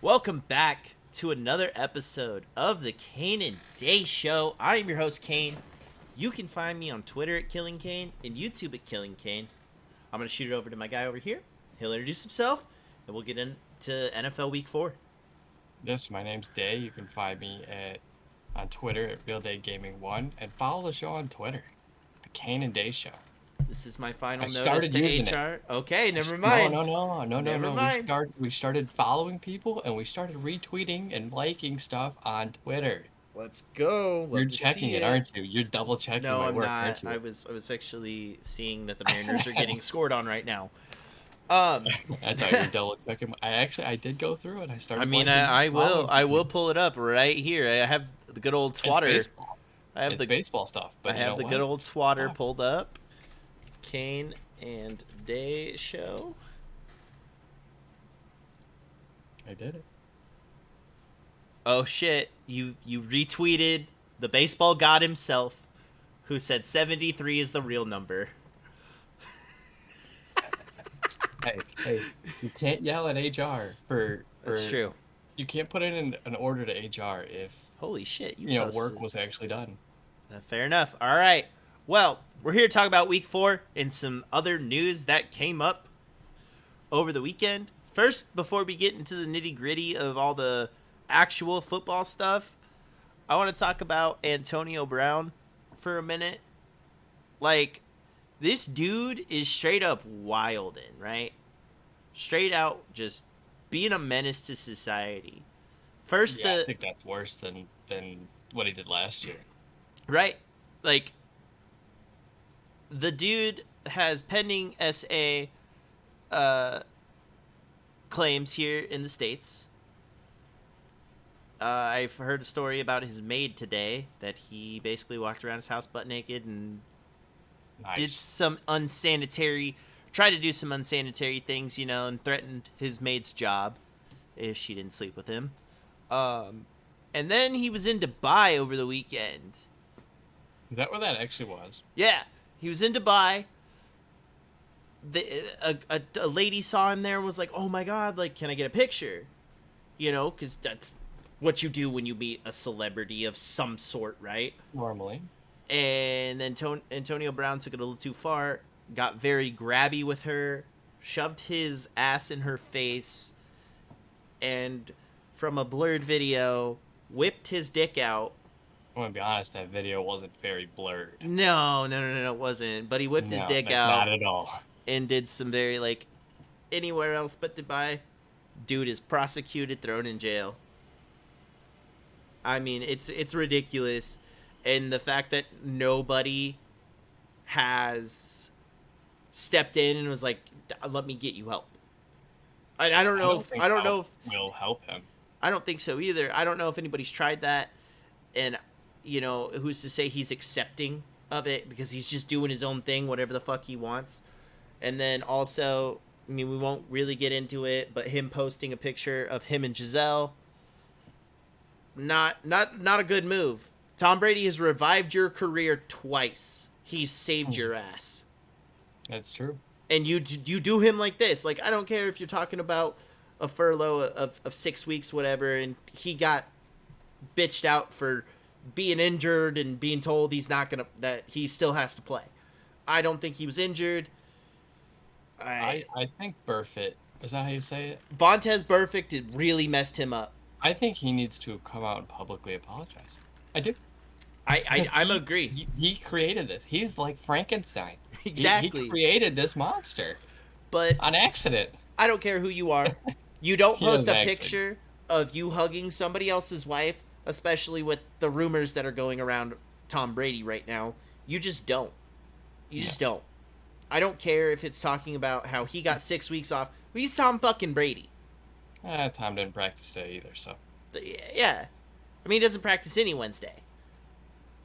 Welcome back to another episode of the Kane and Day Show. I am your host, Kane. You can find me on Twitter at Killing Kane and YouTube at Killing Kane. I'm going to shoot it over to my guy over here. He'll introduce himself, and we'll get into NFL Week 4. Yes, my name's Day. You can find me on Twitter at Realdaygaming1 and follow the show on Twitter, the Kane and Day Show. This is my final I notice started to using HR. it. Okay, never mind. No. Never mind. We started following people and we started retweeting and liking stuff on Twitter. Let's go. You're checking it, aren't you? You're double checking No, my I'm work, not. aren't you? I was actually seeing that the Mariners are getting scored on right now. I thought you were double checking. I did go through and I started. I mean, liking I will pull it up right here. I have the good old twatter. It's baseball stuff. But I have the good old twatter pulled up. Kane and Day Show. I did it. Oh shit! You retweeted the baseball god himself, who said 73 is the real number. Hey, you can't yell at HR for. That's true. You can't put it in an order to HR if holy shit work was actually done. Fair enough. All right. Well, we're here to talk about Week 4 and some other news that came up over the weekend. First, before we get into the nitty gritty of all the actual football stuff, I want to talk about Antonio Brown for a minute. Like, this dude is straight up wildin', right? Straight out just being a menace to society. First, I think that's worse than what he did last year. Right? Like, the dude has pending SA claims here in the States. I've heard a story about his maid today that he basically walked around his house butt naked and did some tried to do some unsanitary things, and threatened his maid's job if she didn't sleep with him. And then he was in Dubai over the weekend. Is that where that actually was? Yeah, he was in Dubai. A lady saw him there and was like, "Oh my god, like, can I get a picture?" Because that's what you do when you meet a celebrity of some sort, right? Normally. And then Antonio Brown took it a little too far, got very grabby with her, shoved his ass in her face, and from a blurred video, whipped his dick out. I'm gonna be honest, that video wasn't very blurred. No, it wasn't. But he whipped his dick out. Not at all. And did some very, anywhere else but Dubai. Dude is prosecuted, thrown in jail. I mean, it's ridiculous. And the fact that nobody has stepped in and was like, let me get you help. I don't know if will help him. I don't think so either. I don't know if anybody's tried that. And, who's to say he's accepting of it because he's just doing his own thing, whatever the fuck he wants. And then also, I mean, we won't really get into it, but him posting a picture of him and Giselle, not a good move. Tom Brady has revived your career twice. He's saved your ass. That's true. And you do him like this. Like, I don't care if you're talking about a furlough of 6 weeks, whatever, and he got bitched out for being injured and being told that he still has to play. I don't think he was injured. I think Burfict, is that how you say it? Vontez Burfict, it really messed him up. I think he needs to come out and publicly apologize. I do. I'm agree. He created this. He's like Frankenstein. Exactly. He created this monster. But on accident. I don't care who you are. You don't post a picture of you hugging somebody else's wife, especially with the rumors that are going around Tom Brady right now. You just don't. You just don't. I don't care if it's talking about how he got 6 weeks off. He's Tom fucking Brady. Tom didn't practice today either, so. Yeah. I mean, he doesn't practice any Wednesday.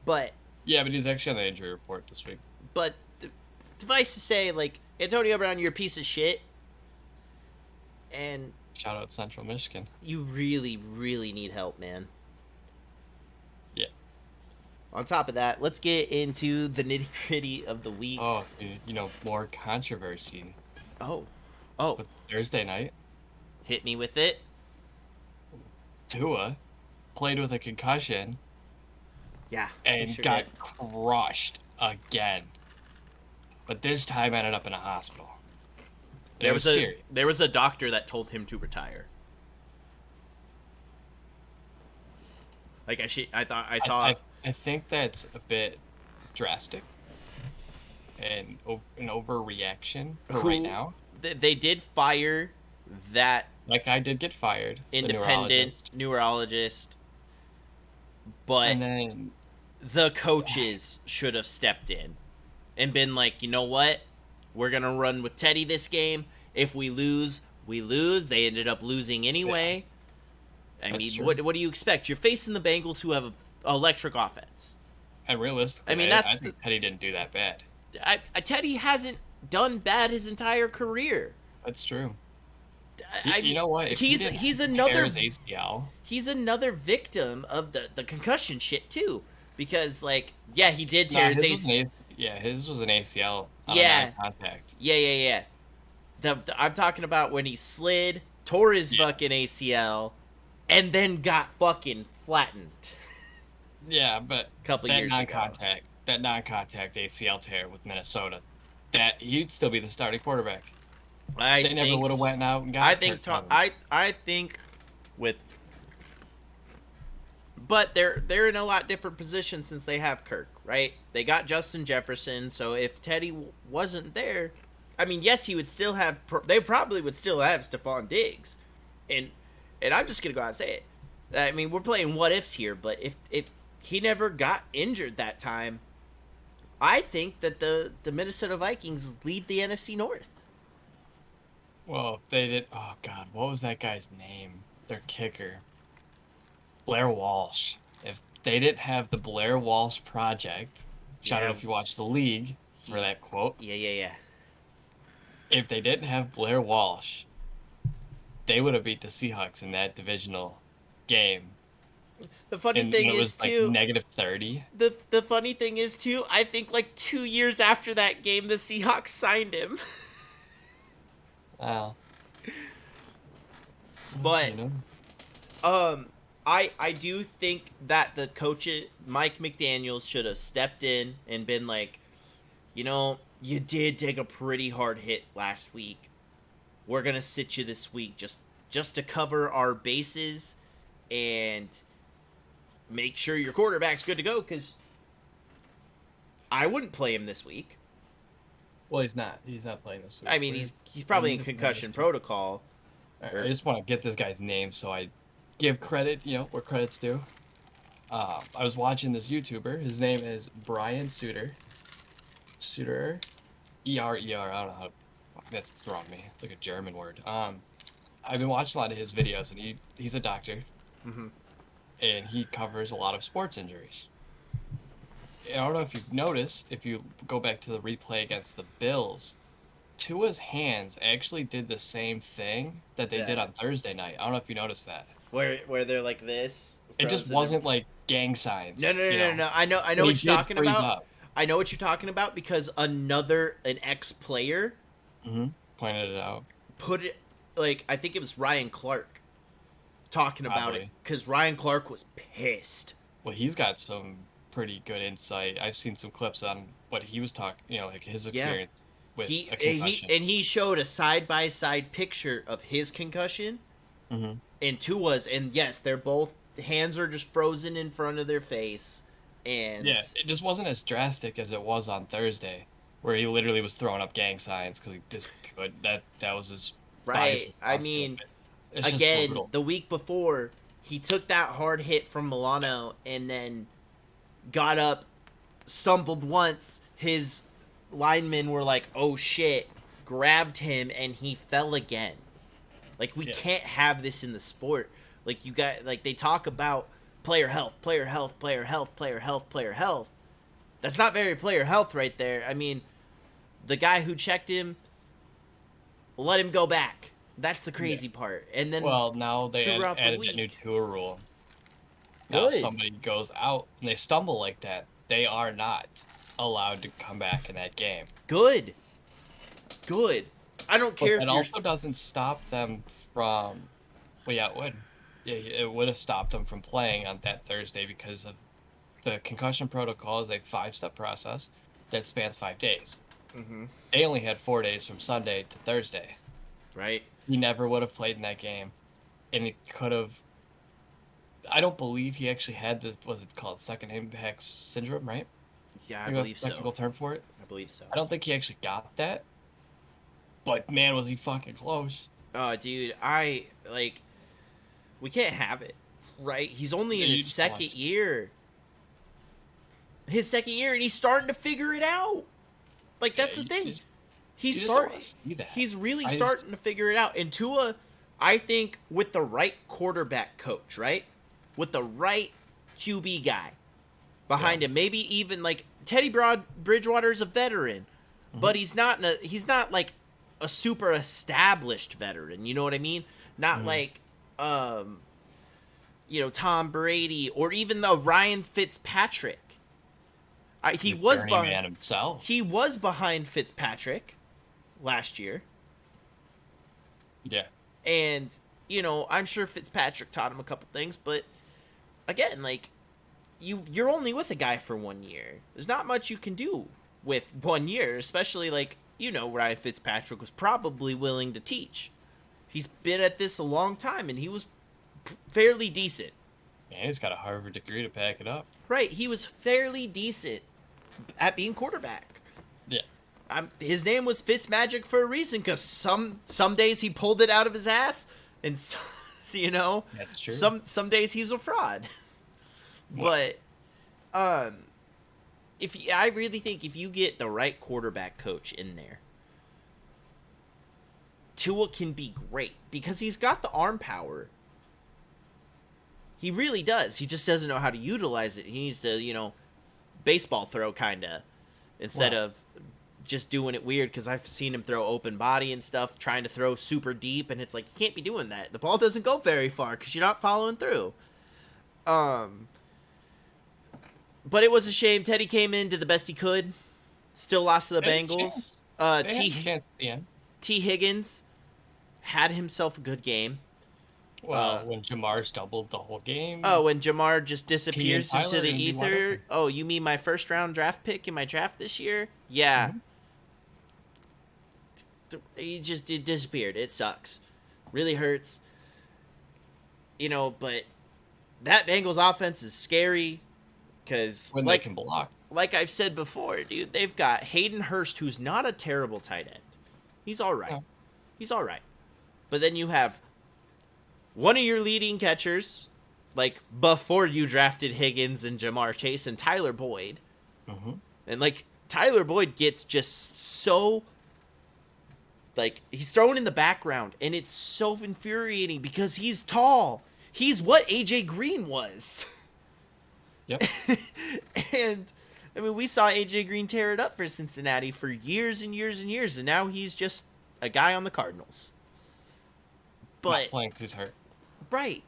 But. Yeah, but he's actually on the injury report this week. But, device to say, Antonio Brown, you're a piece of shit. And. Shout out Central Michigan. You really, really need help, man. Yeah. On top of that, let's get into the nitty-gritty of the week. Oh, more controversy. Oh. With Thursday night. Hit me with it. Tua played with a concussion Yeah, he and sure got did. crushed again, but this time ended up in a hospital. And it There was was a serious. there was a doctor that told him to retire. Like I thought I I, saw I, I think that's a bit drastic and an overreaction for right who now. they did fire that Like, I did get fired, the independent neurologist, neurologist, but and then the coaches should have stepped in and been like, you know what? We're going to run with Teddy this game. If we lose, we lose. They ended up losing yeah, anyway. I that's mean, true. what do you expect? You're facing the Bengals who have a electric offense. And I realistically, mean, I that's the think Teddy didn't do that bad. Teddy hasn't done bad his entire career. That's true. I You mean, know what? If he didn't he's tear another his ACL, he's another victim of the concussion shit too, because like yeah, he did tear nah, his his was an ace. yeah, his was an ACL on a Yeah, non-contact. yeah. I'm talking about when he slid, tore his Yeah, fucking ACL, and then got fucking flattened yeah, but a couple years ago. that non-contact ACL tear with Minnesota, that he'd still be the starting quarterback. I They never think would have went out and I got think Kirk Cousins. I think with but they're in a lot different position since they have Kirk, right? They got Justin Jefferson, so if Teddy wasn't there, I mean, yes, he would still have. They probably would still have Stephon Diggs, and I'm just gonna go out and say it. I mean, we're playing what ifs here, but if he never got injured that time, I think that the Minnesota Vikings lead the NFC North. Well, if they did. Oh God, what was that guy's name? Their kicker, Blair Walsh. If they didn't have the Blair Walsh project, which I don't Yeah, know if you watched the league for he, that quote. yeah. If they didn't have Blair Walsh, they would have beat the Seahawks in that divisional game. The funny And when thing it is was like too, -30. the funny thing is too, I think like 2 years after that game, the Seahawks signed him. Wow. But You know, I do think that the coach Mike McDaniels should have stepped in and been like, you know, you did take a pretty hard hit last week. We're gonna sit you this week just to cover our bases and make sure your quarterback's good to go. Because I wouldn't play him this week. well, he's not. He's not playing this week. I mean, he's probably in concussion protocol. I just want to get this guy's name so I give credit, where credit's due. I was watching this YouTuber. His name is Brian Suter. Suter, E-R-E-R. I don't know how. That's wrong me. It's like a German word. I've been watching a lot of his videos, and he's a doctor, Mm-hmm. and he covers a lot of sports injuries. And I don't know if you've noticed, if you go back to the replay against the Bills, Tua's hands actually did the same thing that they did Yeah. on Thursday night. I don't know if you noticed that. Where they're like this. It just frozen wasn't like gang signs. No. I know But what he you're did talking freeze about. up. I know what you're talking about because an ex-player Pointed it out. put it like I think it was Ryan Clark talking about it Probably. because Ryan Clark was pissed. Well, he's got some pretty good insight. I've seen some clips on what he was talking, like his Yeah. experience with He a concussion. he showed a side-by-side picture of his concussion Mm-hmm. and Tua's, and yes, they're both hands are just frozen in front of their face, and Yeah, it just wasn't as drastic as it was on Thursday, where he literally was throwing up gang signs because he just could. That was his body's right. I response to mean, it. It's just again, brutal. the week before he took that hard hit from Milano and then got up, stumbled once. His linemen were like, "Oh shit!" Grabbed him and he fell again. Like we Yeah. can't have this in the sport. Like you got like they talk about player health, player health, player health, player health, player health. That's not very player health right there. I mean, the guy who checked him let him go back. That's the crazy part. And then Well, now they throughout the added that new week. tour rule. Now, if Good. somebody goes out and they stumble like that, they are not allowed to come back in that game. Good. I don't But care that if you're also doesn't stop them from. Well, yeah, it would. Yeah, it would have stopped him from playing on that Thursday because of the concussion protocol is a 5-step process that spans 5 days. Mm-hmm. They only had 4 days from Sunday to Thursday. Right? He never would have played in that game, and it could have. I don't believe he actually had this. What's it called? Second impact syndrome, right? Yeah, I I think that's believe the technical so. term for it. I believe so. I don't think he actually got that, but man, was he fucking close. Oh, dude, I like. We can't have it, right? He's only Yeah, in you his just don't second year. His second year, and he's starting to figure it out. Like that's yeah, the thing. you He's just don't start. want to see that. He's really I starting to figure it out. And Tua, I think, with the right quarterback coach, right, with the right QB guy behind him, maybe even like Teddy Bridgewater's a veteran, but he's not. He's not like a super established veteran. You know what I mean? Not like, Tom Brady or even the Ryan Fitzpatrick. He the was journeyman himself. he was behind Fitzpatrick last year. Yeah, And, I'm sure Fitzpatrick taught him a couple things, but again, like you're only with a guy for 1 year. There's not much you can do with 1 year, especially like, Ryan Fitzpatrick was probably willing to teach. He's been at this a long time and he was fairly decent. and he's got a Harvard degree to back it up. Right, he was fairly decent at being quarterback. Yeah, His name was Fitzmagic for a reason, because some days he pulled it out of his ass, and that's true. some days he was a fraud. But I really think if you get the right quarterback coach in there, Tua can be great because he's got the arm power. He really does. He just doesn't know how to utilize it. He needs to, baseball throw kind of instead of just doing it weird, because I've seen him throw open body and stuff, trying to throw super deep, and it's like, you can't be doing that. The ball doesn't go very far because you're not following through. But it was a shame. Teddy came in, did the best he could. Still lost to the Bengals. They had a chance at the end. T. Higgins had himself a good game. Well, when Jamar's doubled the whole game. Oh, when Jamar just disappears Tyler into the and be wide ether. open. Oh, you mean my first round draft pick in my draft this year? Yeah. He just disappeared. It sucks. Really hurts. But that Bengals offense is scary because, When they can block. like I've said before, dude, they've got Hayden Hurst, who's not a terrible tight end. He's all right. No. He's all right. But then you have one of your leading catchers, like before you drafted Higgins and Jamar Chase, and Tyler Boyd. And like Tyler Boyd gets just so, like, he's thrown in the background, and it's so infuriating because he's tall. He's what AJ Green was. Yep. And I mean, we saw AJ Green tear it up for Cincinnati for years and years and years, and now he's just a guy on the Cardinals. But Not playing 'cause he's hurt. right.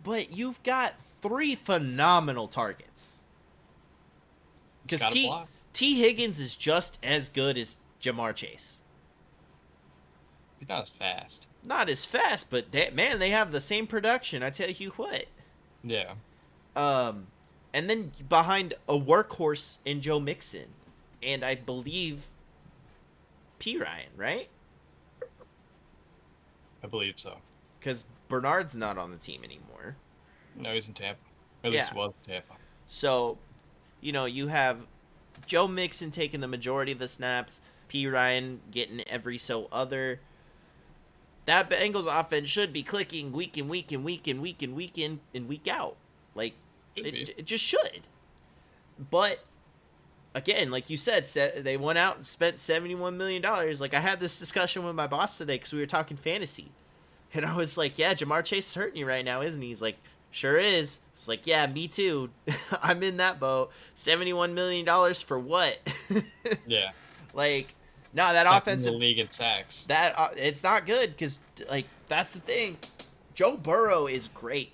But you've got 3 phenomenal targets. Because Gotta block. T. Higgins is just as good as Jamar Chase. He's not as fast. Not as fast, but they have the same production. I tell you what. Yeah. And then behind a workhorse in Joe Mixon, and I believe P. Ryan, right? I believe so. Because Bernard's not on the team anymore. No, he's in Tampa. Or at least he was in Tampa. So, you have Joe Mixon taking the majority of the snaps, P. Ryan getting every so other. That Bengals offense should be clicking week in, week in, week in, week in, week in, and week out. Like, it just should. But, again, like you said, they went out and spent $71 million. Like, I had this discussion with my boss today because we were talking fantasy. And I was like, yeah, Jamar Chase is hurting you right now, isn't he? He's like, sure is. It's like, yeah, me too. I'm in that boat. $71 million for what? Yeah. Like, no, that Second offensive in the league in sacks. that it's not good because, like, that's the thing. Joe Burrow is great.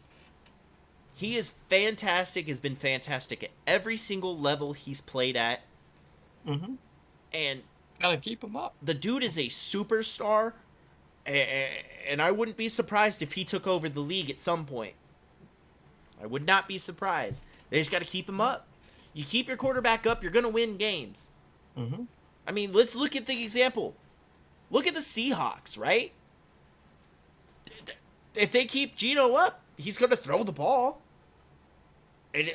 He is fantastic. Has been fantastic at every single level he's played at. Mm-hmm. And Gotta keep him up. the dude is a superstar. And I wouldn't be surprised if he took over the league at some point. I would not be surprised. They just got to keep him up. You keep your quarterback up, you're going to win games. Mm-hmm. I mean, let's look at the example. Look at the Seahawks, right? If they keep Geno up, he's going to throw the ball. And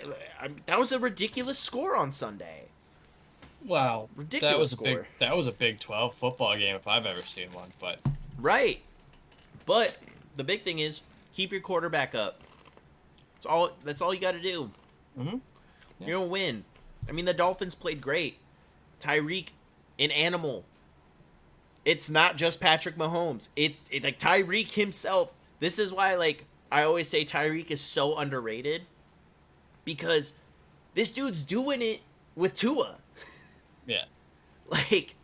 that was a ridiculous score on Sunday. Wow, Ridiculous score. That was a Big 12 football game if I've ever seen one. But right, but the big thing is keep your quarterback up. That's all you got to do. Mm-hmm. Yeah. You're gonna win. I mean, the Dolphins played great. Tyreek, an animal. It's not just Patrick Mahomes. It's like Tyreek himself. This is why, like, I always say Tyreek is so underrated, because this dude's doing it with Tua. Yeah. Like,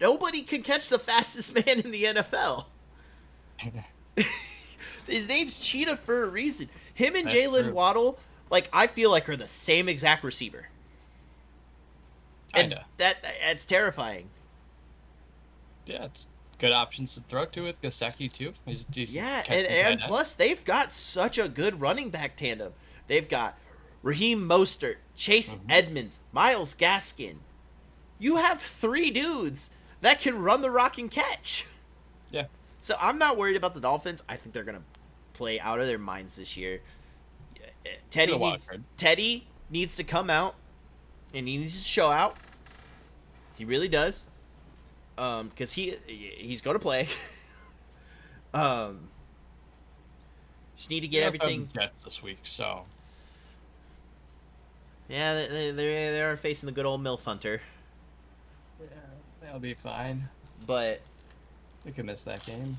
nobody can catch the fastest man in the NFL. His name's Cheetah for a reason. Him and Jalen Waddle, like, I feel like are the same exact receiver. Kinda. And that's terrifying. Yeah, it's good options to throw to with Gesicki too. He's decent. Yeah, and plus they've got such a good running back tandem. They've got Raheem Mostert, Chase Edmonds, Myles Gaskin. You have 3 dudes that can run the rock and catch. Yeah. So I'm not worried about the Dolphins. I think they're going to play out of their minds this year. Teddy needs to come out, and he needs to show out. He really does. Because he's going to play. Just need to get everything. Jets this week, so. Yeah, they are facing the good old MILF Hunter. Yeah, they'll be fine. But we could miss that game.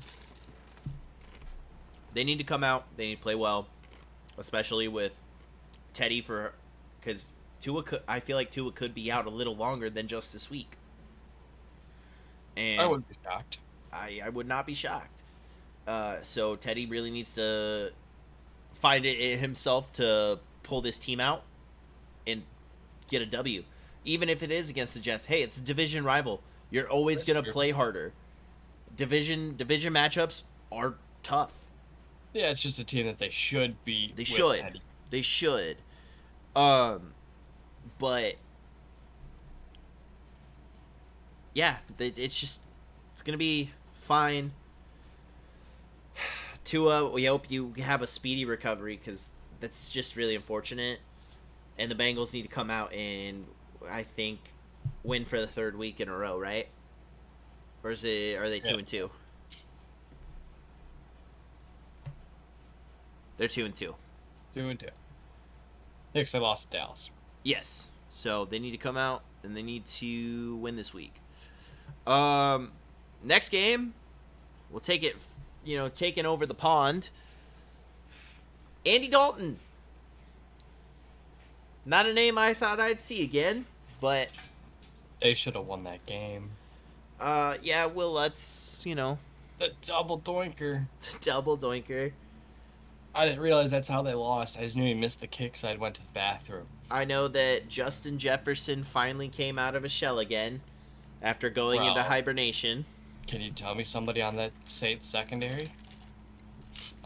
They need to come out. They need to play well, especially with Teddy because I feel like Tua could be out a little longer than just this week. And I wouldn't be shocked. I would not be shocked. So Teddy really needs to find it in himself to pull this team out and get a W. Even if it is against the Jets. Hey, it's a division rival. You're always going to play harder. Division matchups are tough. Yeah, it's just a team that they should be. They should. Teddy. They should. But yeah, it's gonna be fine. Tua, we hope you have a speedy recovery, because that's just really unfortunate. And the Bengals need to come out and, I think, win for the 3rd week in a row, right? Or are they 2-2? They're 2-2. 2-2. Yeah, because they lost to Dallas. Yes. So they need to come out and they need to win this week. Next game, we'll take it, taking over the pond. Andy Dalton. Not a name I thought I'd see again, but they should have won that game. Yeah, well, let's, The double doinker. Double doinker. I didn't realize that's how they lost. I just knew he missed the kick, so I went to the bathroom. I know that Justin Jefferson finally came out of a shell again after going into hibernation. Can you tell me somebody on that Saints secondary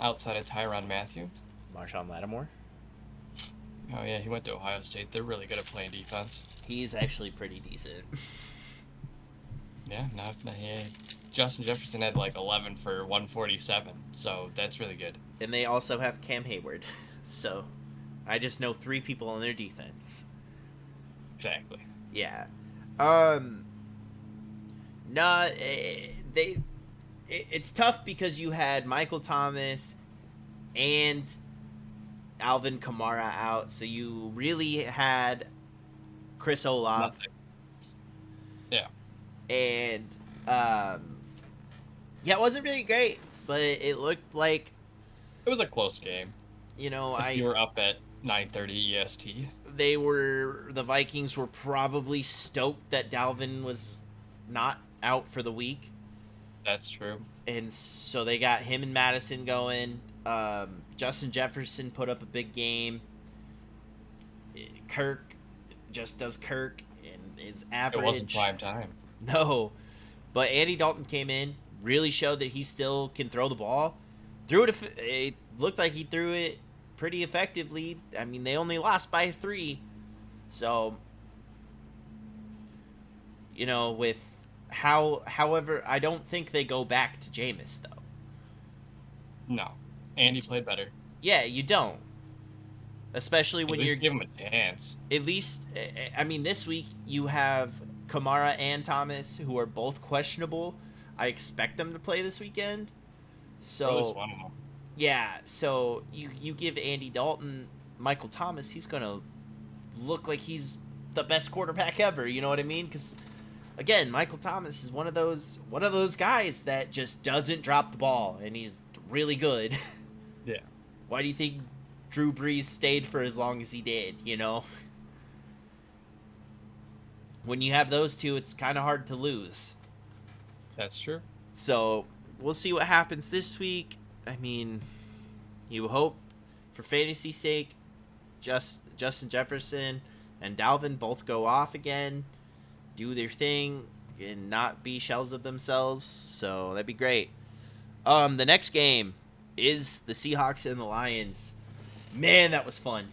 outside of Tyrann Mathieu? Marshawn Lattimore. Oh yeah, he went to Ohio State. They're really good at playing defense. He's actually pretty decent. Yeah, Justin Jefferson had like 11 for 147, so that's really good. And they also have Cam Hayward, so I just know 3 people on their defense. Exactly. Yeah. It's tough because you had Michael Thomas and Alvin Kamara out, so you really had Chris Olave. Nothing. Yeah. And it wasn't really great, but it looked like it was a close game. You were up at 9:30 EST. The Vikings were probably stoked that Dalvin was not out for the week. That's true. And so they got him and Madison going. Justin Jefferson put up a big game. Kirk just does Kirk and is average. It wasn't prime time. No. But Andy Dalton came in, really showed that he still can throw the ball. It looked like he threw it pretty effectively. I mean, they only lost by 3. So, however, I don't think they go back to Jameis, though. No. Andy played better. Yeah, you don't. Especially when you're... give him a chance. At least, I mean, this week you have Kamara and Thomas, who are both questionable. I expect them to play this weekend. So, at least one of them. Yeah, so you give Andy Dalton Michael Thomas, he's going to look like he's the best quarterback ever, you know what I mean? Because, again, Michael Thomas is one of those guys that just doesn't drop the ball, and he's really good. Yeah. Why do you think Drew Brees stayed for as long as he did, you know? When you have those two, it's kind of hard to lose. That's true. So, we'll see what happens this week. I mean, you hope, for fantasy's sake, Justin Jefferson and Dalvin both go off again, do their thing, and not be shells of themselves. So, that'd be great. The next game is the Seahawks and the Lions. Man, that was fun.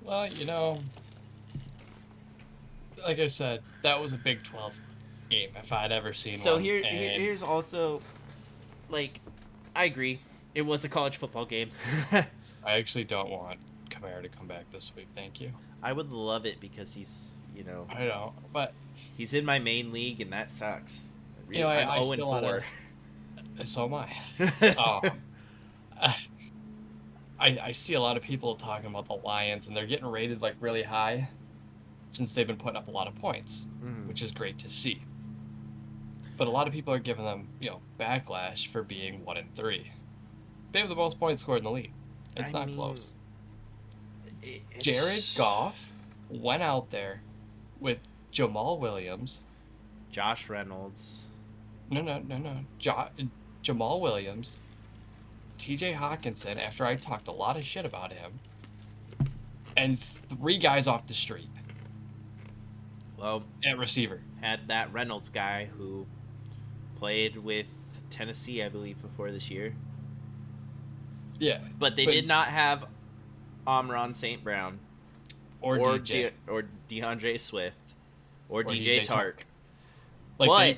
Well, like I said, that was a Big 12 game if I'd ever seen one. So here's also, I agree. It was a college football game. I actually don't want Kamara to come back this week. Thank you. I would love it because he's, I know, but he's in my main league, and that sucks. I'm 0-4. So am I. I see a lot of people talking about the Lions, and they're getting rated really high since they've been putting up a lot of points, which is great to see. But a lot of people are giving them, backlash for being 1-3. They have the most points scored in the league. It's not close. Jared Goff went out there with Jamal Williams. Josh Reynolds. No. Jamal Williams, TJ Hawkinson, after I talked a lot of shit about him, and 3 guys off the street. Well, at receiver. Had that Reynolds guy who played with Tennessee, I believe, before this year. Yeah. But they did not have Amon St. Brown. Or DeAndre Swift. Or DJ Tark. But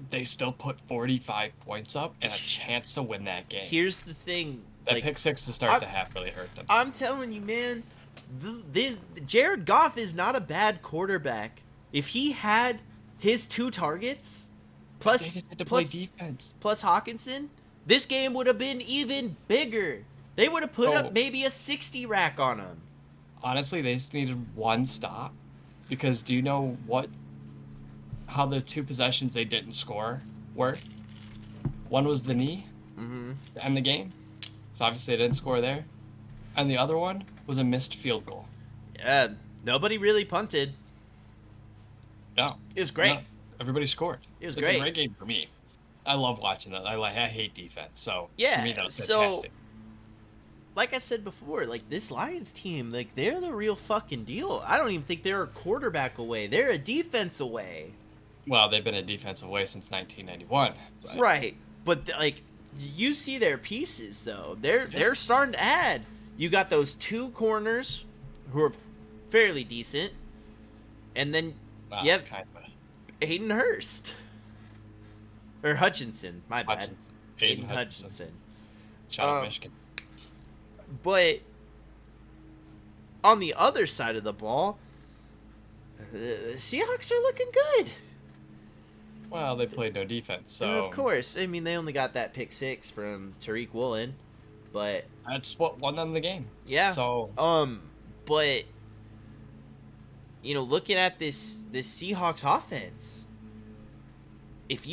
they still put 45 points up and a chance to win that game. Here's the thing. That pick 6 to start the half really hurt them. I'm telling you, man, Jared Goff is not a bad quarterback. If he had his 2 targets, plus defense, plus Hawkinson, this game would have been even bigger. They would have put up maybe a 60 rack on him. Honestly, they just needed 1 stop. Because do you know how the 2 possessions they didn't score were? One was the knee to end the game. So obviously they didn't score there. And the other one was a missed field goal. Yeah, nobody really punted. No. It was great. No, everybody scored. It's a great game for me. I love watching that. I hate defense. So yeah, for me, that was fantastic. Like I said before, this Lions team, they're the real fucking deal. I don't even think they're a quarterback away. They're a defense away. Well, they've been a defense away since 1991. But... Right. But, you see their pieces, though. They're starting to add. You got those 2 corners who are fairly decent. And then you have Hayden Hurst. Or Hutchinson. My bad. Hayden Hutchinson. Child of Michigan. But on the other side of the ball, the Seahawks are looking good. Well, they played no defense, so... Of course. I mean, they only got that pick 6 from Tariq Woolen, but... That's what won them the game. Yeah. So... But... looking at this Seahawks offense, if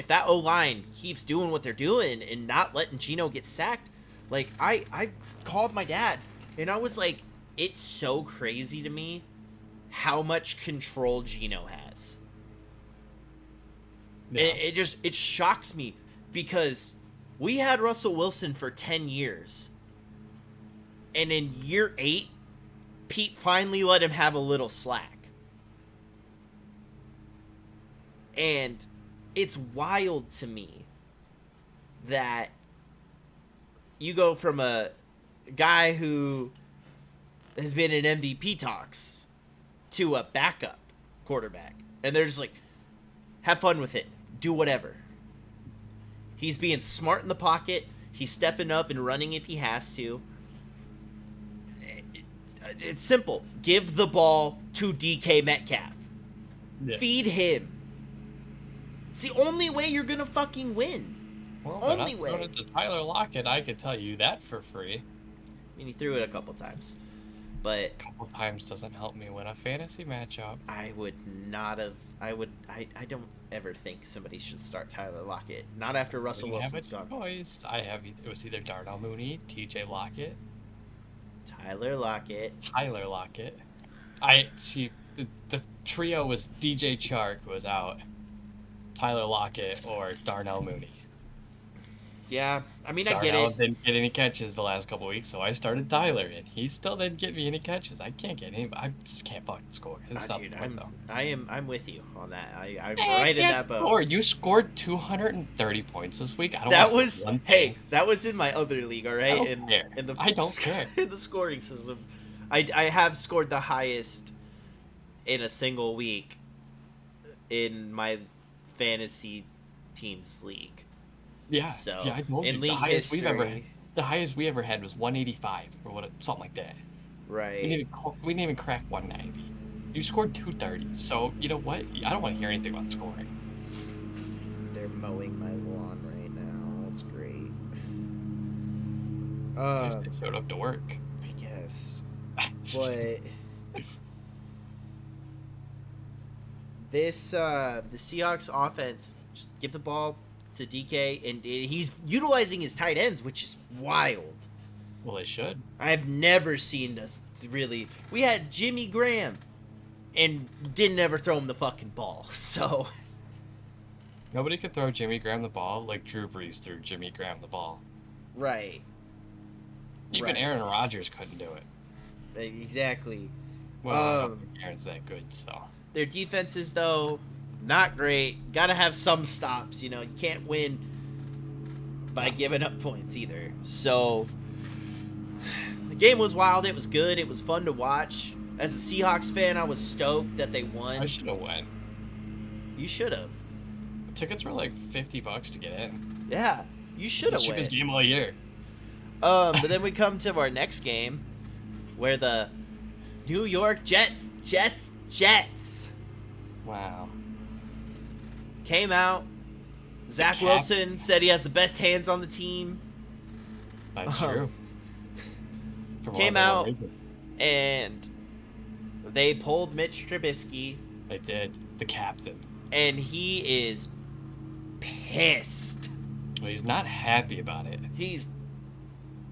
that O-line keeps doing what they're doing and not letting Geno get sacked, I called my dad, and I was like, it's so crazy to me how much control Geno has. Yeah. It shocks me because we had Russell Wilson for 10 years. And in year 8, Pete finally let him have a little slack. And it's wild to me that you go from a guy who has been in MVP talks to a backup quarterback, and they're just like, have fun with it, do whatever. He's being smart in the pocket. He's stepping up and running if he has to. It's simple. Give the ball to DK Metcalf. Yeah. Feed him. It's the only way you're gonna fucking win. Well, only way. Throwing it to Tyler Lockett, I could tell you that for free. I mean, he threw it a couple times, but a couple times doesn't help me win a fantasy matchup. I would not have. I don't ever think somebody should start Tyler Lockett. Not after Russell Wilson's gone. Choice. It was either Darnell Mooney, TJ Lockett, Tyler Lockett. I see. The trio was DJ Chark was out, Tyler Lockett, or Darnell Mooney. Yeah, I mean, I get Darnell it. Didn't get any catches the last couple weeks, so I started Tyler, and he still didn't get me any catches. I can't get any. I just can't fucking score. Dude, I'm with you on that. I'm right in that boat. Or you scored 230 points this week. That was in my other league, all right. I don't care. In the scoring system, I have scored the highest in a single week in my fantasy teams league. Yeah, so I told you. The highest we ever had was 185 or something like that. Right. We didn't even crack 190. You scored 230. So you know what? I don't want to hear anything about scoring. They're mowing my lawn right now. That's great. They showed up to work. I guess. But this the Seahawks offense, just give the ball to DK, and he's utilizing his tight ends, which is wild. Well, they should. I've never seen us really. We had Jimmy Graham, and didn't ever throw him the fucking ball. So nobody could throw Jimmy Graham the ball like Drew Brees threw Jimmy Graham the ball. Right. Even Aaron Rodgers couldn't do it. Exactly. Well, I don't think Aaron's that good, so. Their defenses, though, not great. Got to have some stops. You can't win by giving up points either. So the game was wild. It was good. It was fun to watch. As a Seahawks fan, I was stoked that they won. I should have went. You should have. Tickets were like $50 to get in. Yeah, you should have went. Cheapest game all year. But then we come to our next game, where the New York Jets. Wow. Came out. Zach Wilson said he has the best hands on the team. That's true. Came out and they pulled Mitch Trubisky. They did. The captain. And he is pissed. Well, he's not happy about it. He's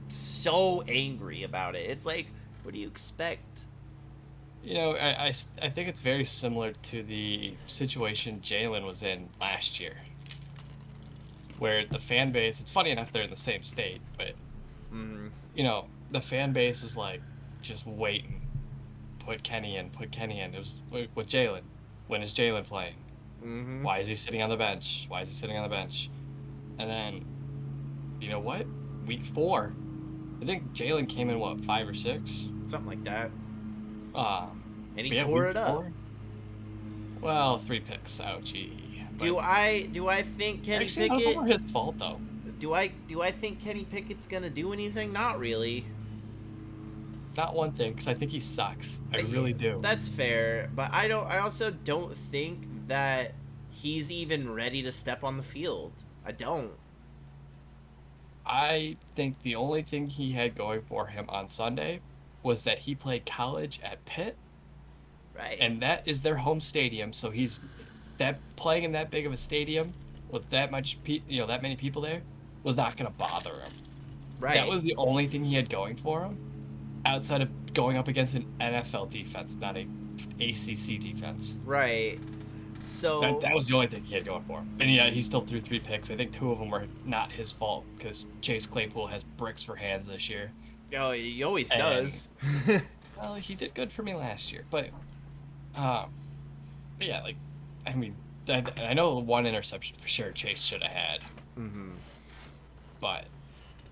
so angry about it. It's like, what do you expect? I think it's very similar to the situation Jalen was in last year, where the fan base, it's funny enough they're in the same state, but, the fan base was like, just waiting. Put Kenny in. It was with Jalen. When is Jalen playing? Mm-hmm. Why is he sitting on the bench? And then, you know what? Week 4, I think Jalen came in, 5 or 6? Something like that. And he Yeah, tore it up. 4? Well, 3 picks. Ouchie. Do I think Kenny Pickett? Pickett? Not his fault though. Do I think Kenny Pickett's gonna do anything? Not really. Not one thing, because I think he sucks. I really do. That's fair, but I also don't think that he's even ready to step on the field. I don't. I think the only thing he had going for him on Sunday was that he played college at Pitt. Right. And that is their home stadium, so he's playing in that big of a stadium with that many people there was not going to bother him. Right. That was the only thing he had going for him, outside of going up against an NFL defense, not a ACC defense. Right. So that was the only thing he had going for him. And yeah, he still threw 3 picks. I think 2 of them were not his fault, because Chase Claypool has bricks for hands this year. Oh, he always does. Well, he did good for me last year, but yeah, I know one interception for sure Chase should have had, Mm-hmm. but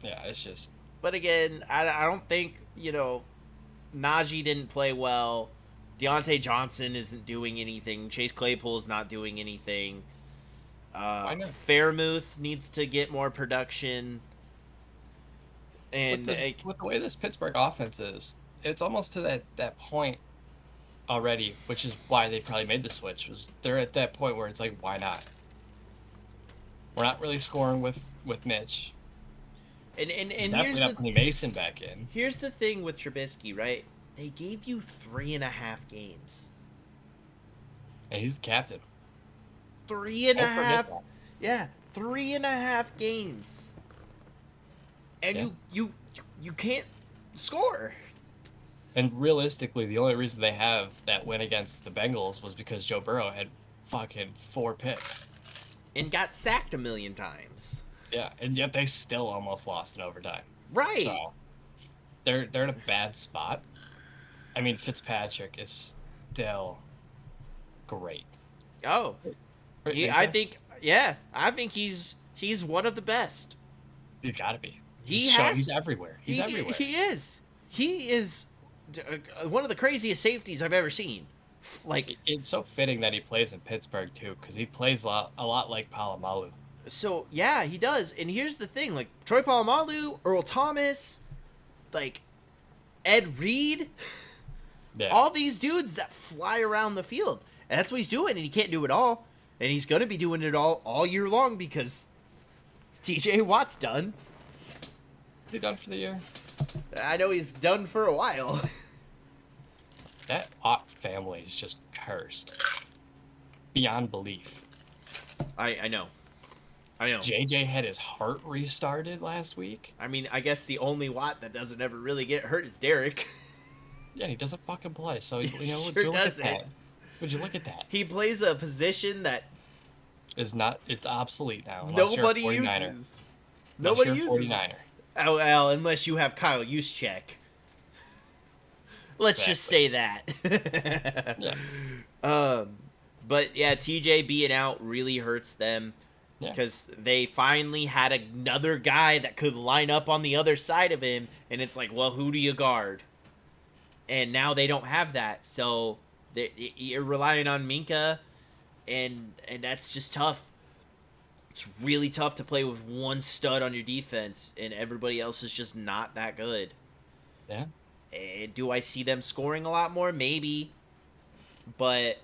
yeah, it's just But again, I don't think, Najee didn't play well. Deontay Johnson isn't doing anything. Chase Claypool's not doing anything. why not? Fairmouth needs to get more production. With And the way this Pittsburgh offense is, it's almost to that point already, which is why they probably made the switch. Was they're at that point where it's like, why not? We're not really scoring with Mitch. and Definitely not putting Mason back in. here's the thing with Trubisky, right? They gave you 3.5 games. And he's the captain. Three and a Don't forget half. that. Yeah, 3.5 games. And Yeah. you can't score. And realistically, the only reason they have that win against the Bengals was because Joe Burrow had fucking 4 picks. And got sacked a million times. Yeah, and yet they still almost lost in overtime. Right. So they're in a bad spot. I mean, Fitzpatrick is still great. Oh. I think he's one of the best. He's got to be. He's everywhere. He's everywhere. He is. He is one of the craziest safeties I've ever seen. Like, it's so fitting that he plays in Pittsburgh too, because he plays a lot like Palomalu. so yeah, he does. And here's the thing: like Troy Polamalu, Earl Thomas, like Ed Reed, Yeah. all these dudes that fly around the field. And that's what he's doing, and he can't do it all. And he's gonna be doing it all year long because TJ Watt's done. Is he done for the year? I know he's done for a while. That Ott family is just cursed. Beyond belief. I know. JJ had his heart restarted last week. I mean, I guess the only Watt that doesn't ever really get hurt is Derek. Yeah, he doesn't fucking play. So, would Sure you look doesn't. at that? Would you look at that? He plays a position that It's obsolete now. nobody you're a 49er. uses. Unless Nobody you're a uses. 49er. Oh, well, unless you have Kyle Juszczyk. Let's just say that. Yeah. But yeah, TJ being out really hurts them Yeah. because they finally had another guy that could line up on the other side of him, and it's like, well, who do you guard? And now they don't have that, so you're relying on Minka, and that's just tough. It's really tough to play with one stud on your defense, and everybody else is just not that good. Yeah. And do I see them scoring a lot more? Maybe. But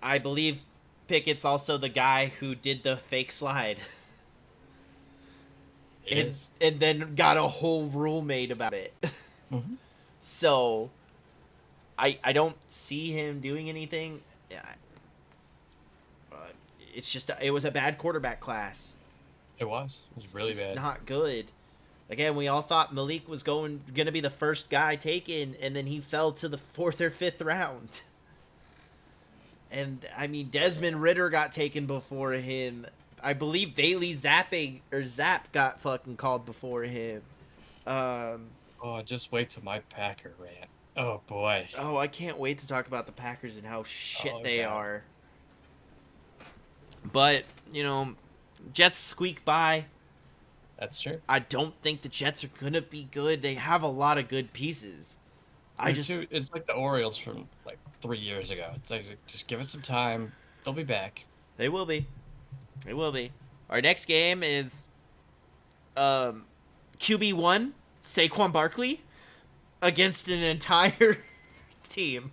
I believe Pickett's also the guy who did the fake slide. And then got a whole rule made about it. Mm-hmm. So, I don't see him doing anything. Yeah. It's just, it was a bad quarterback class. It was. It was really just bad. Not good. Again, we all thought Malik was going to be the first guy taken, and then he fell to the 4th or 5th round. And I mean, Desmond Ritter got taken before him. I believe Bailey Zapp got fucking called before him. Oh, just wait till my Packer rant. Oh boy. Oh, I can't wait to talk about the Packers and how shit they God. are. But, Jets squeak by. That's true. I don't think the Jets are going to be good. They have a lot of good pieces. It's like the Orioles from like 3 years ago. It's like, just give it some time. They'll be back. They will be. They will be. Our next game is QB1, Saquon Barkley, against an entire team.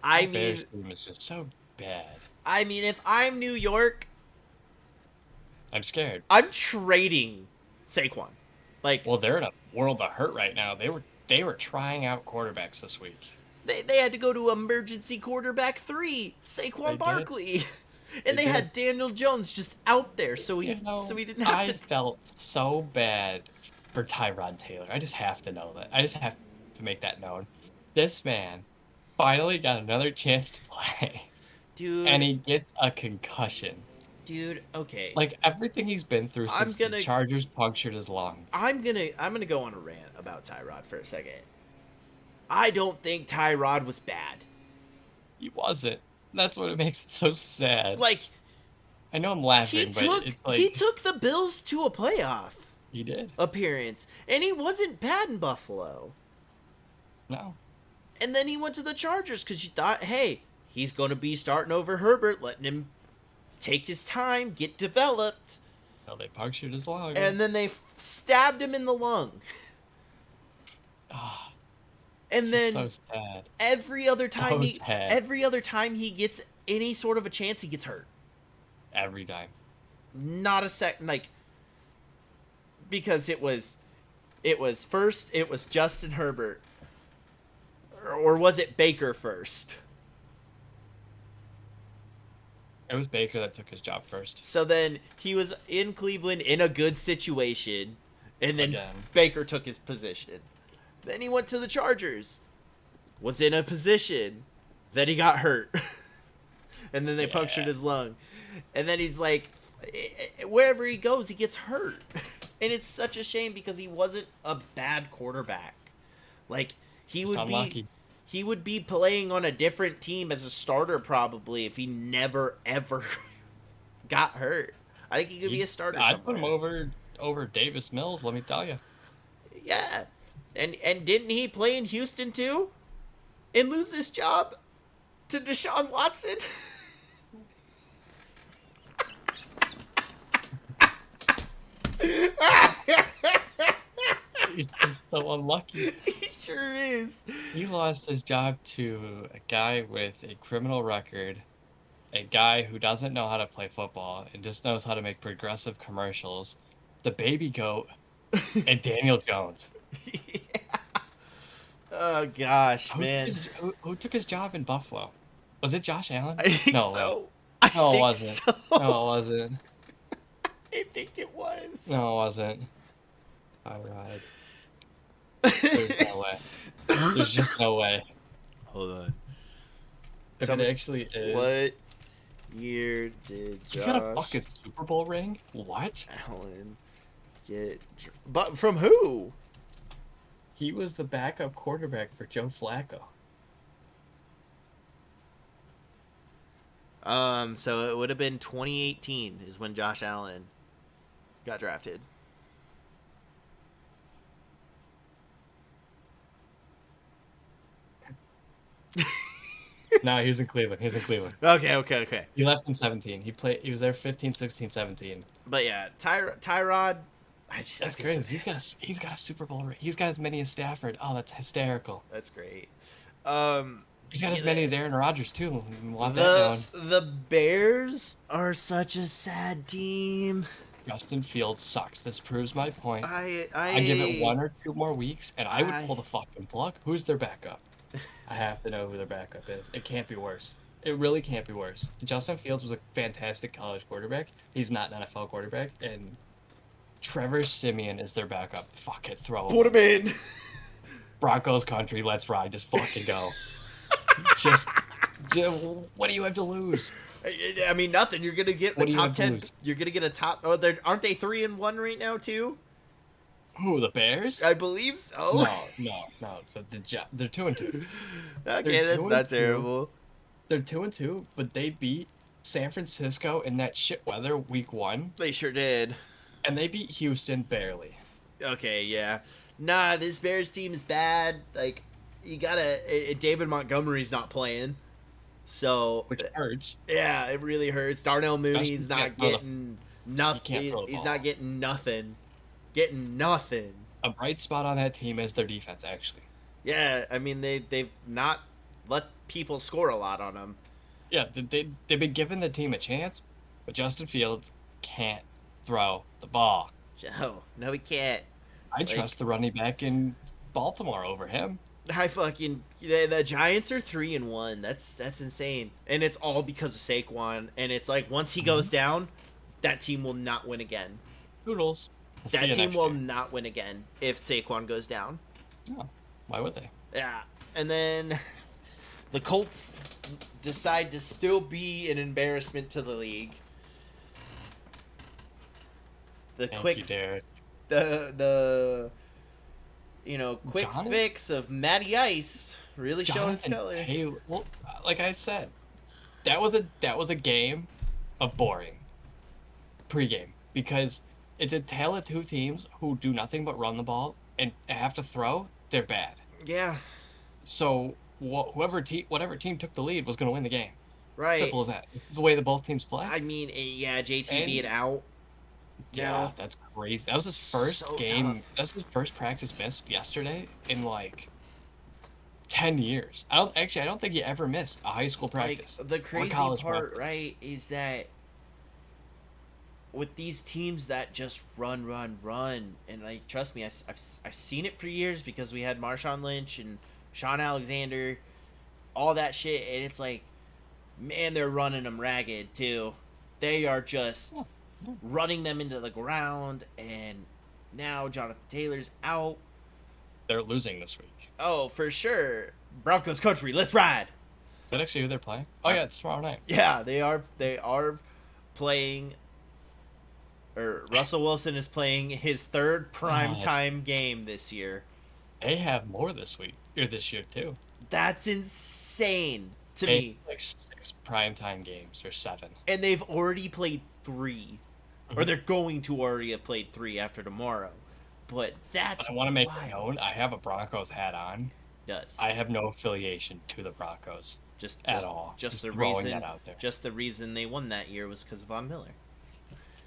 The Bears team is just so bad. I mean, if I'm New York, I'm scared. I'm trading Saquon. Like, Well, they're in a world of hurt right now. They were trying out quarterbacks this week. they had to go to emergency quarterback 3, Saquon They Barkley. And They they had did. Daniel Jones just out there, so he didn't have I to. felt so bad for Tyrod Taylor. I just have to know that. I just have to make that known. This man finally got another chance to play, Dude, and he gets a concussion. dude, okay. Like everything he's been through I'm since gonna- the Chargers punctured his lung. I'm gonna go on a rant about Tyrod for a second. I don't think Tyrod was bad. He wasn't. That's what it makes it so sad. Like, I know I'm he laughing, but took it's he like took the Bills to a playoff he did. appearance, and he wasn't bad in Buffalo. No. And then he went to the Chargers because you thought, hey, he's going to be starting over Herbert, letting him take his time, get developed. No, they punctured his lung. And then they stabbed him in the lung. Ah, And then so sad. every other time So sad. every other time he gets any sort of a chance, he gets hurt. Every time. Not a second, like, because it was first it was Justin Herbert, or was it Baker first? It was Baker that took his job first. So then he was in Cleveland in a good situation, and then Again. Baker took his position. Then he went to the Chargers, was in a position, then he got hurt, and then they punctured his lung, and then he's like, wherever he goes, he gets hurt, and it's such a shame because he wasn't a bad quarterback. Like, he Just would unlucky. he would be playing on a different team as a starter probably if he never ever got hurt. I think he could be a starter I'd put him somewhere. over Davis Mills, let me tell you. Yeah. And didn't he play in Houston too? And lose his job to Deshaun Watson? He's just so unlucky. He sure is. He lost his job to a guy with a criminal record, a guy who doesn't know how to play football and just knows how to make progressive commercials, the baby goat, and Daniel Jones. Yeah. Oh gosh, man. Who took his job in Buffalo? Was it Josh Allen? I think No, so. wait. No, it think wasn't. so. No, it wasn't. I think it was. No, it wasn't. All right. There's no way. There's just no way. Hold on. If Tell it me actually is. What year did He's got a Josh fucking Super Bowl ring? What? Allen get? But from who? He was the backup quarterback for Joe Flacco. So it would have been 2018 is when Josh Allen got drafted. No, he was in Cleveland. He was in Cleveland. Okay. He left in 17. He was there 15, 16, 17. But yeah, Tyrod. That's crazy. He's got a Super Bowl ring. He's got as many as Stafford. Oh, that's hysterical. That's great. He's got as many as Aaron Rodgers too. Want that down. The Bears are such a sad team. Justin Fields sucks. This proves my point. I give it 1 or 2 more weeks, and I would pull the fucking plug. Who's their backup? I have to know who their backup is. It can't be worse. It really can't be worse. Justin Fields was a fantastic college quarterback. He's not an NFL quarterback, and Trevor Siemian is their backup. Fuck it, throw him. Put him in. Broncos country, let's ride. Just fucking go. just, what do you have to lose? I mean, nothing. You're gonna get the What do you top have to 10. lose? You're gonna get a top. Oh, aren't they 3-1 right now too? Who, the Bears? I believe so. No. They're 2-2. Okay, They're that's not 2-2. terrible. They're 2-2, but they beat San Francisco in that shit weather week 1, They sure did. and they beat Houston barely. Okay, yeah. Nah, this Bears team is bad. Like, you gotta. David Montgomery's not playing, so Which hurts. yeah, it really hurts. Darnell Mooney's not can't throw the- getting nothing. can't throw the He's ball. not getting nothing. Getting nothing. A bright spot on that team is their defense, actually. Yeah, I mean they've not let people score a lot on them. Yeah, they've been giving the team a chance, but Justin Fields can't throw the ball. No, he can't. I trust the running back in Baltimore over him. The Giants are 3-1. That's insane, and it's all because of Saquon. And it's like once he goes down, that team will not win again. Toodles. We'll see That you team next will year. not win again if Saquon goes down. No, why would they? Yeah, and then the Colts decide to still be an embarrassment to the league. Thank you, Derek. The quick Jonathan- fix of Matty Ice really showing its Jonathan color. Taylor. Well, like I said, that was a game of boring pregame because it's a tale of two teams who do nothing but run the ball and have to throw. They're bad. Yeah. So whatever team took the lead was going to win the game. Right. Simple as that. It's the way that both teams play. I mean, yeah, JT being And out. yeah, Now. that's crazy. That was his first So game. tough. That was his first practice missed yesterday in like 10 years. I don't think he ever missed a high school practice. Like the or crazy college part, practice. right, is that with these teams that just run, and like trust me, I've seen it for years because we had Marshawn Lynch and Sean Alexander, all that shit, and it's like, man, they're running them ragged too. They are just Yeah. running them into the ground, and now Jonathan Taylor's out. They're losing this week. Oh, for sure, Broncos country, let's ride. Is that actually who they're playing? Oh yeah, it's tomorrow night. Yeah, they are. They are playing. Or Russell Wilson is playing his third prime Yes. time game this year. They have more this week or this year too. That's insane to They me. have like 6 primetime games or 7. And they've already played 3, or Mhm. they're going to already have played 3 after tomorrow. But that's I want to make it wild. known. I have a Broncos hat on. Does I have no affiliation to the Broncos at all. Just the throwing reason. that out there. Just the reason they won that year was because of Von Miller.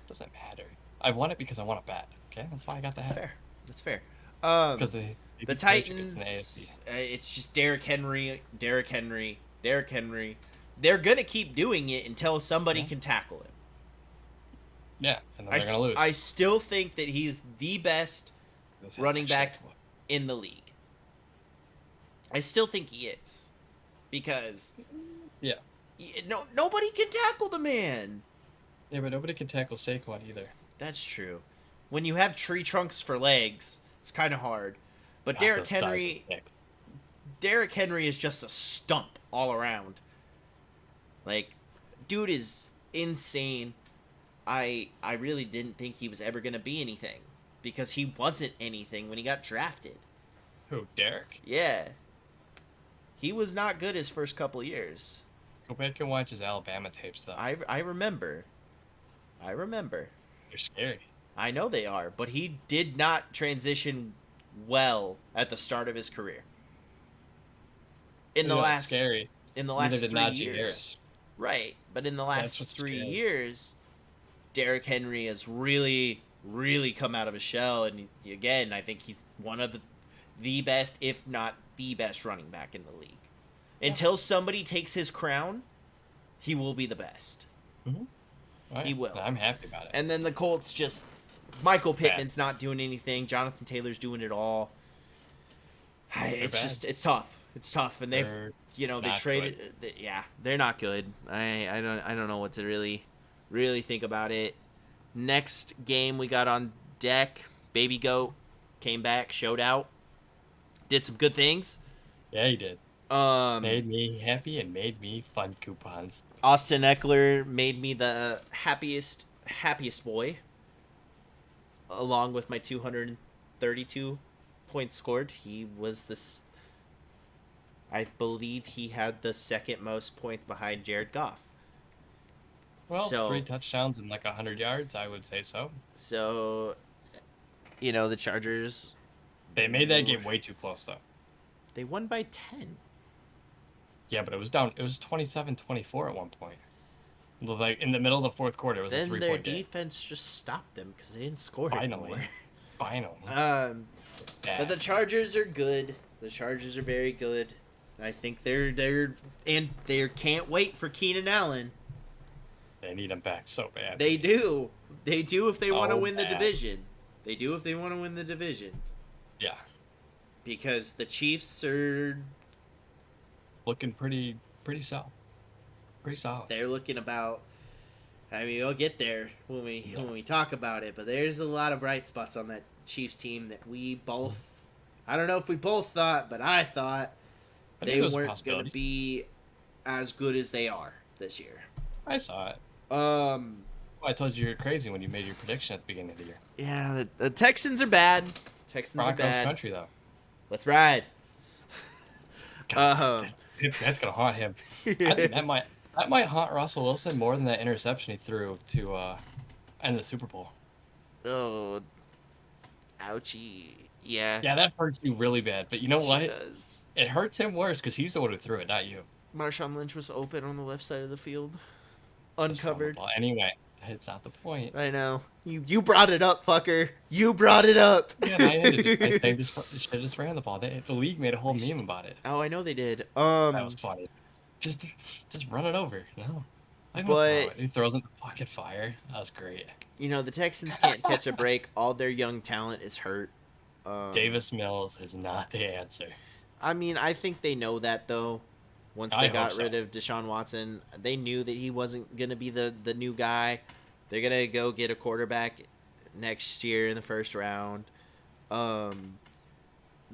Doesn't matter. I won it because I want to bet. Okay, that's why I got the That's hat. fair. That's fair. Because they The beat Patriots in the Titans, AFC. it's just Derrick Henry. They're gonna keep doing it until somebody Yeah. can tackle him. Yeah, and then they're gonna lose. I still think that he's the best That's running actually back what- in the league. I still think he is, because Yeah. nobody can tackle the man. Yeah, but nobody can tackle Saquon either. That's true. When you have tree trunks for legs, it's kind of hard. But Not Derrick those guys Henry, with kick. Derrick Henry is just a stump all around. Like, dude is insane. I really didn't think he was ever gonna be anything, because he wasn't anything when he got drafted. Who, Derek? Yeah. He was not good his first couple years. Go back and watch his Alabama tapes, though. I remember. They're scary. I know they are, but he did not transition well at the start of his career. In the Yeah, it's last scary. in the last Neither did 3 Najee years. Harris. Right, but in the last That's what's 3 scary. years, Derrick Henry has really come out of his shell, and again, I think he's one of the best, if not the best, running back in the league. Until somebody takes his crown, he will be the best. All right, He will. I'm happy about it. And then the Colts just Michael Pittman's not doing anything. Jonathan Taylor's doing it all. It's bad. just it's tough. It's tough, and They're they not traded. Yeah, they're not good. I don't know what to really think about it. Next game we got on deck. Baby Goat came back, showed out, did some good things. Yeah, he did. Made me happy and made me fun coupons. Austin Eckler made me the happiest boy, along with my 232 points scored. He was this. I believe he had the second most points behind Jared Goff. Well, So- 3 touchdowns and like 100 yards, I would say so. So, the Chargers, They made that game way too close, though. they won by 10. Yeah, but it was down. It was 27-24 at one point. Like in the middle of the fourth quarter, it was a Then their 3-point game. defense just stopped them because they didn't score Finally. anymore. Finally. But Yeah. the Chargers are good. The Chargers are very good. I think they're can't wait for Keenan Allen. They need him back so bad. They do. They do if they want to So win the bad. division. They do if they want to win the division. Yeah. Because the Chiefs are Looking pretty solid. Pretty solid. they're looking about. I mean, we'll get there when we talk about it, but there's a lot of bright spots on that Chiefs team that we both. I don't know if we both thought, but I thought I think they it was a weren't going possibility. to be as good as they are this year. I saw it. Um, Well, I told you were crazy when you made your prediction at the beginning of the year. yeah, the Texans are bad. Texans are Broncos bad. country, though. Let's ride. God, that's gonna haunt him. I think that might. That might haunt Russell Wilson more than that interception he threw to end the Super Bowl. Oh, ouchie. Yeah, Yeah, that hurts you really bad. But you know she what? does. It hurts him worse because he's the one who threw it, not you. Marshawn Lynch was open on the left side of the field, Just run the uncovered. ball. Anyway, it's not the point. I know. You brought it up, fucker. You brought it up. Yeah, I ended it. I think should have just ran the ball. The league made a whole meme about it. Oh, I know they did. That was funny. Just run it over. No. I'm gonna throw But it. He throws it in the fucking fire. That was great. you know the Texans can't catch a break. All their young talent is hurt. Davis Mills is not the answer. I mean, I think they know that though. Once I they hope got so. rid of Deshaun Watson, they knew that he wasn't gonna be the new guy. They're gonna go get a quarterback next year in the first round. They're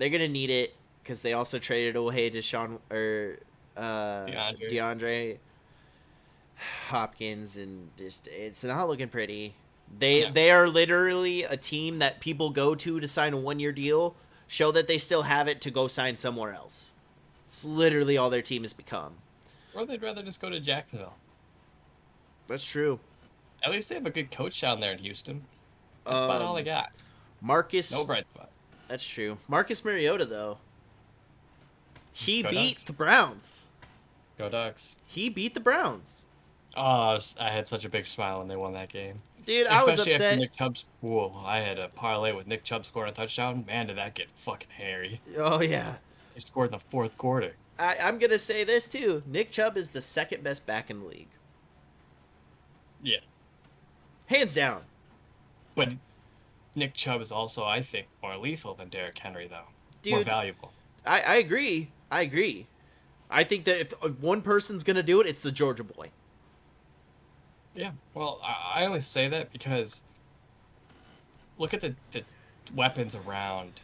gonna need it because they also traded away Deshaun or DeAndre Hopkins, and just it's not looking pretty. They are literally a team that people go to sign a 1-year deal, show that they still have it to go sign somewhere else. It's literally all their team has become. Or they'd rather just go to Jacksonville. That's true. At least they have a good coach down there in Houston. That's about all they got. Marcus. No bright spot. That's true. Marcus Mariota, though. He Go beat Ducks. the Browns. Go Ducks. He beat the Browns. Oh, I had such a big smile when they won that game. Dude, I was Especially after upset. Nick Chubb's. Whoa, I had a parlay with Nick Chubb scoring a touchdown. Man, did that get fucking hairy. Oh, yeah. He scored in the fourth quarter. I'm going to say this, too. Nick Chubb is the second best back in the league. Yeah. Hands down. But Nick Chubb is also, I think, more lethal than Derrick Henry, though. Dude, More valuable. I agree. I agree. I think that if one person's going to do it, it's the Georgia boy. Yeah, well, I only say that because look at the weapons around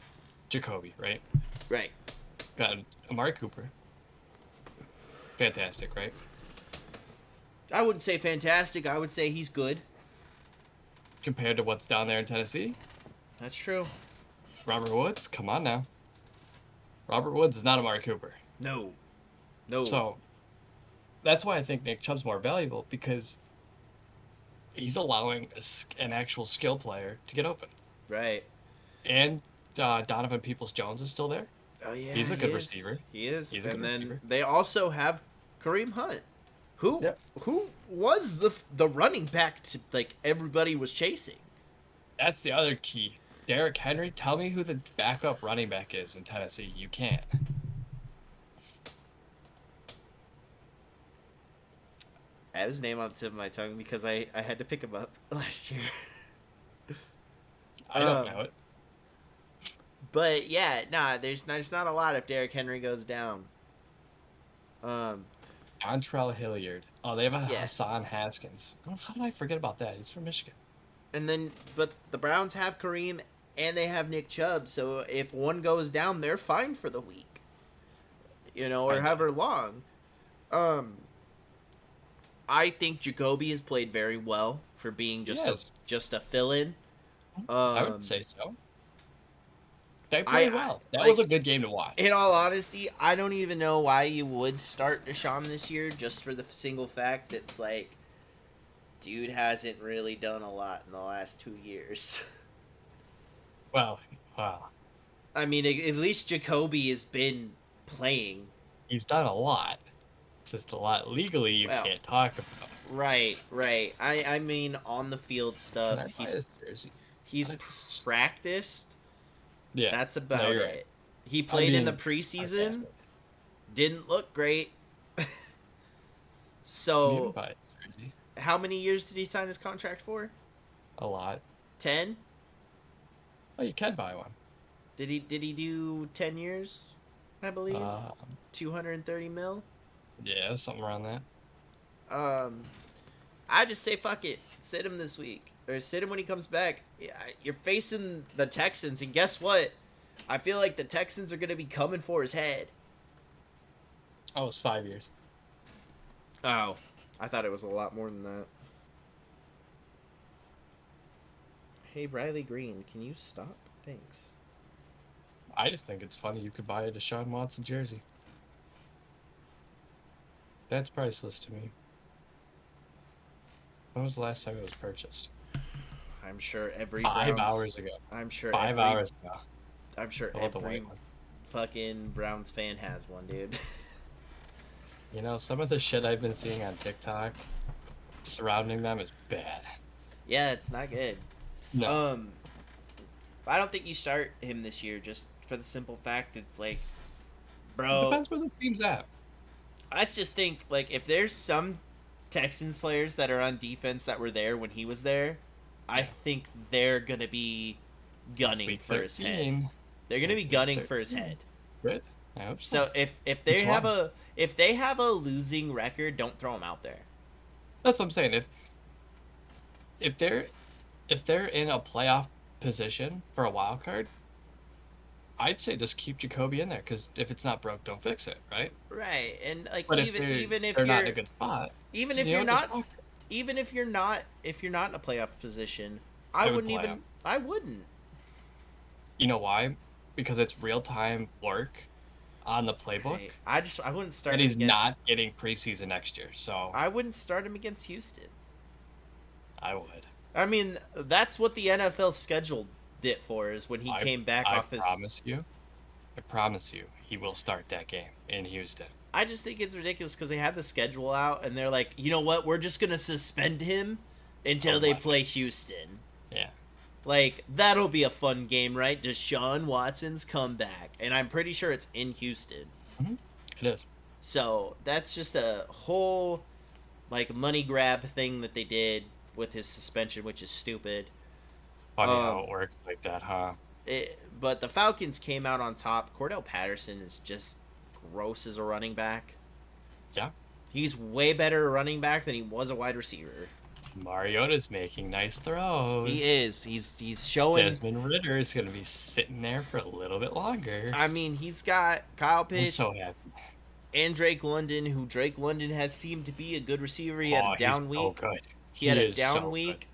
Jacoby, right? Right. Got Amari Cooper. Fantastic, right? I wouldn't say fantastic. I would say he's good. Compared to what's down there in Tennessee. That's true. Robert Woods, come on now. Robert Woods is not Amari Cooper. No. No. So that's why I think Nick Chubb's more valuable because he's allowing an actual skill player to get open. Right. And Donovan Peoples-Jones is still there. Oh, yeah. He's a good receiver. He is. He's a And good then receiver. they also have Kareem Hunt, who Yep. who was the running back to, like, everybody was chasing. That's the other key. Derrick Henry, tell me who the backup running back is in Tennessee. You can't. I have his name on the tip of my tongue because I had to pick him up last year. I don't know it. But yeah, nah, there's not a lot if Derrick Henry goes down. Dontrell Hilliard. Oh, they have a Yeah. Hassan Haskins. Oh, how did I forget about that? He's from Michigan. And then, but the Browns have Kareem and they have Nick Chubb, so if one goes down, they're fine for the week. You know, or I know. however long. I think Jacoby has played very well for being Yes. just a fill-in. I would say so. They I- played well. That like- was a good game to watch. In all honesty, I don't even know why you would start Deshaun this year, just for the single fact that it's like, dude hasn't really done a lot in the last 2 years. Well, wow. I mean, at least Jacoby has been playing. He's done a lot. It's just a lot legally you Well, can't talk about. Right. I mean, on the field stuff, Can I buy his jersey? he's That's- practiced. Yeah. That's about you're it. right. He played in the mean, preseason. fantastic. Didn't look great. You can So, buy his jersey. how many years did he sign his contract for? A lot. 10? Oh, you can buy one. Did he do 10 years? I believe. 230 mil. Yeah, something around that. I just say fuck it. Sit him this week. Or sit him when he comes back. Yeah, you're facing the Texans, and guess what? I feel like the Texans are going to be coming for his head. Oh, it's 5 years. Oh. I thought it was a lot more than that. Hey, Riley Green, can you stop? Thanks. I just think it's funny you could buy a Deshaun Watson jersey. That's priceless to me. When was the last time it was purchased? I'm sure every 5 hours ago. I'm sure 5 hours ago. I'm sure I love the every white one. fucking Browns fan has one, dude. You know, some of the shit I've been seeing on TikTok surrounding them is bad. Yeah, it's not good. No. Um, I don't think you start him this year just for the simple fact it's like, It bro, depends where the team's at. I just think like if there's some Texans players that are on defense that were there when he was there, I Yeah. think they're gonna be It's gunning week for his head. 13. They're gonna be It's week gunning for his 13. head. Good. I hope so. So if they That's have why. a losing record, don't throw him out there. That's what I'm saying. If they're if they're in a playoff position for a wild card, I'd say just keep Jacoby in there because if it's not broke, don't fix it, right? Right, and like But if even if they're not in you're a good spot, even just, if you you're know, just not walk. even if you're not in a playoff position, I would play him. I wouldn't. You know why? Because it's real time work on the playbook, Right. I wouldn't start and him he's against not getting preseason next year. So I wouldn't start him against Houston. I would. I mean, that's what the NFL scheduled it for is when he came back I off his promise you, he will start that game in Houston. I just think it's ridiculous because they have the schedule out and they're like, you know what, we're just gonna suspend him until they play Houston. Yeah. Like, that'll be a fun game, right? Deshaun Watson's comeback. And I'm pretty sure it's in Houston. Mm-hmm. It is. So, that's just a whole, like, money grab thing that they did with his suspension, which is stupid. Funny how it works like that, huh? But the Falcons came out on top. Cordell Patterson is just gross as a running back. Yeah. He's way better a running back than he was a wide receiver. Mariota's making nice throws. He is. He's showing. Desmond Ritter is going to be sitting there for a little bit longer. I mean, he's got Kyle Pitts I'm so happy. and Drake London, who Drake London has seemed to be a good receiver. He had a down week. So good. He had a down week.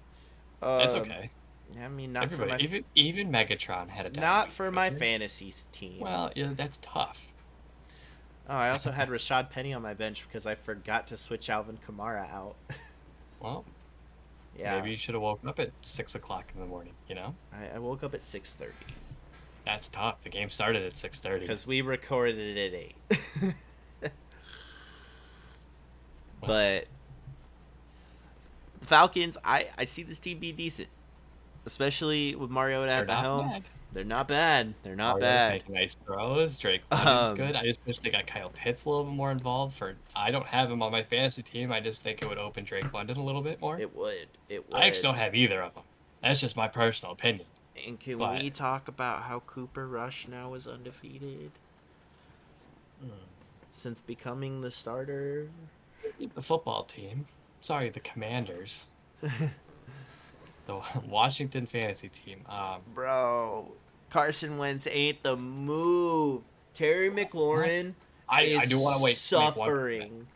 That's okay. I mean, not Everybody, for my even Megatron had a down not week. for my fantasy team. Well, yeah, that's tough. Oh, I also had Rashad Penny on my bench because I forgot to switch Alvin Kamara out. Well, yeah. maybe you should have woken up at 6 o'clock in the morning. You know. I woke up at 6:30. That's tough. The game started at 6:30. Because we recorded it at 8. But the Falcons, I see this team being decent, especially with Mariota at the helm. Bad. They're not bad. They're not Mariota's bad. making nice throws. Drake London's good. I just wish they got Kyle Pitts a little bit more involved. I don't have him on my fantasy team. I just think it would open Drake London a little bit more. It would. It would. I actually don't have either of them. That's just my personal opinion. And can we talk about how Cooper Rush now is undefeated since becoming the starter? The football team. Sorry, the Commanders. The Washington fantasy team. Bro, Carson Wentz ain't the move. Terry McLaurin I do want to suffering.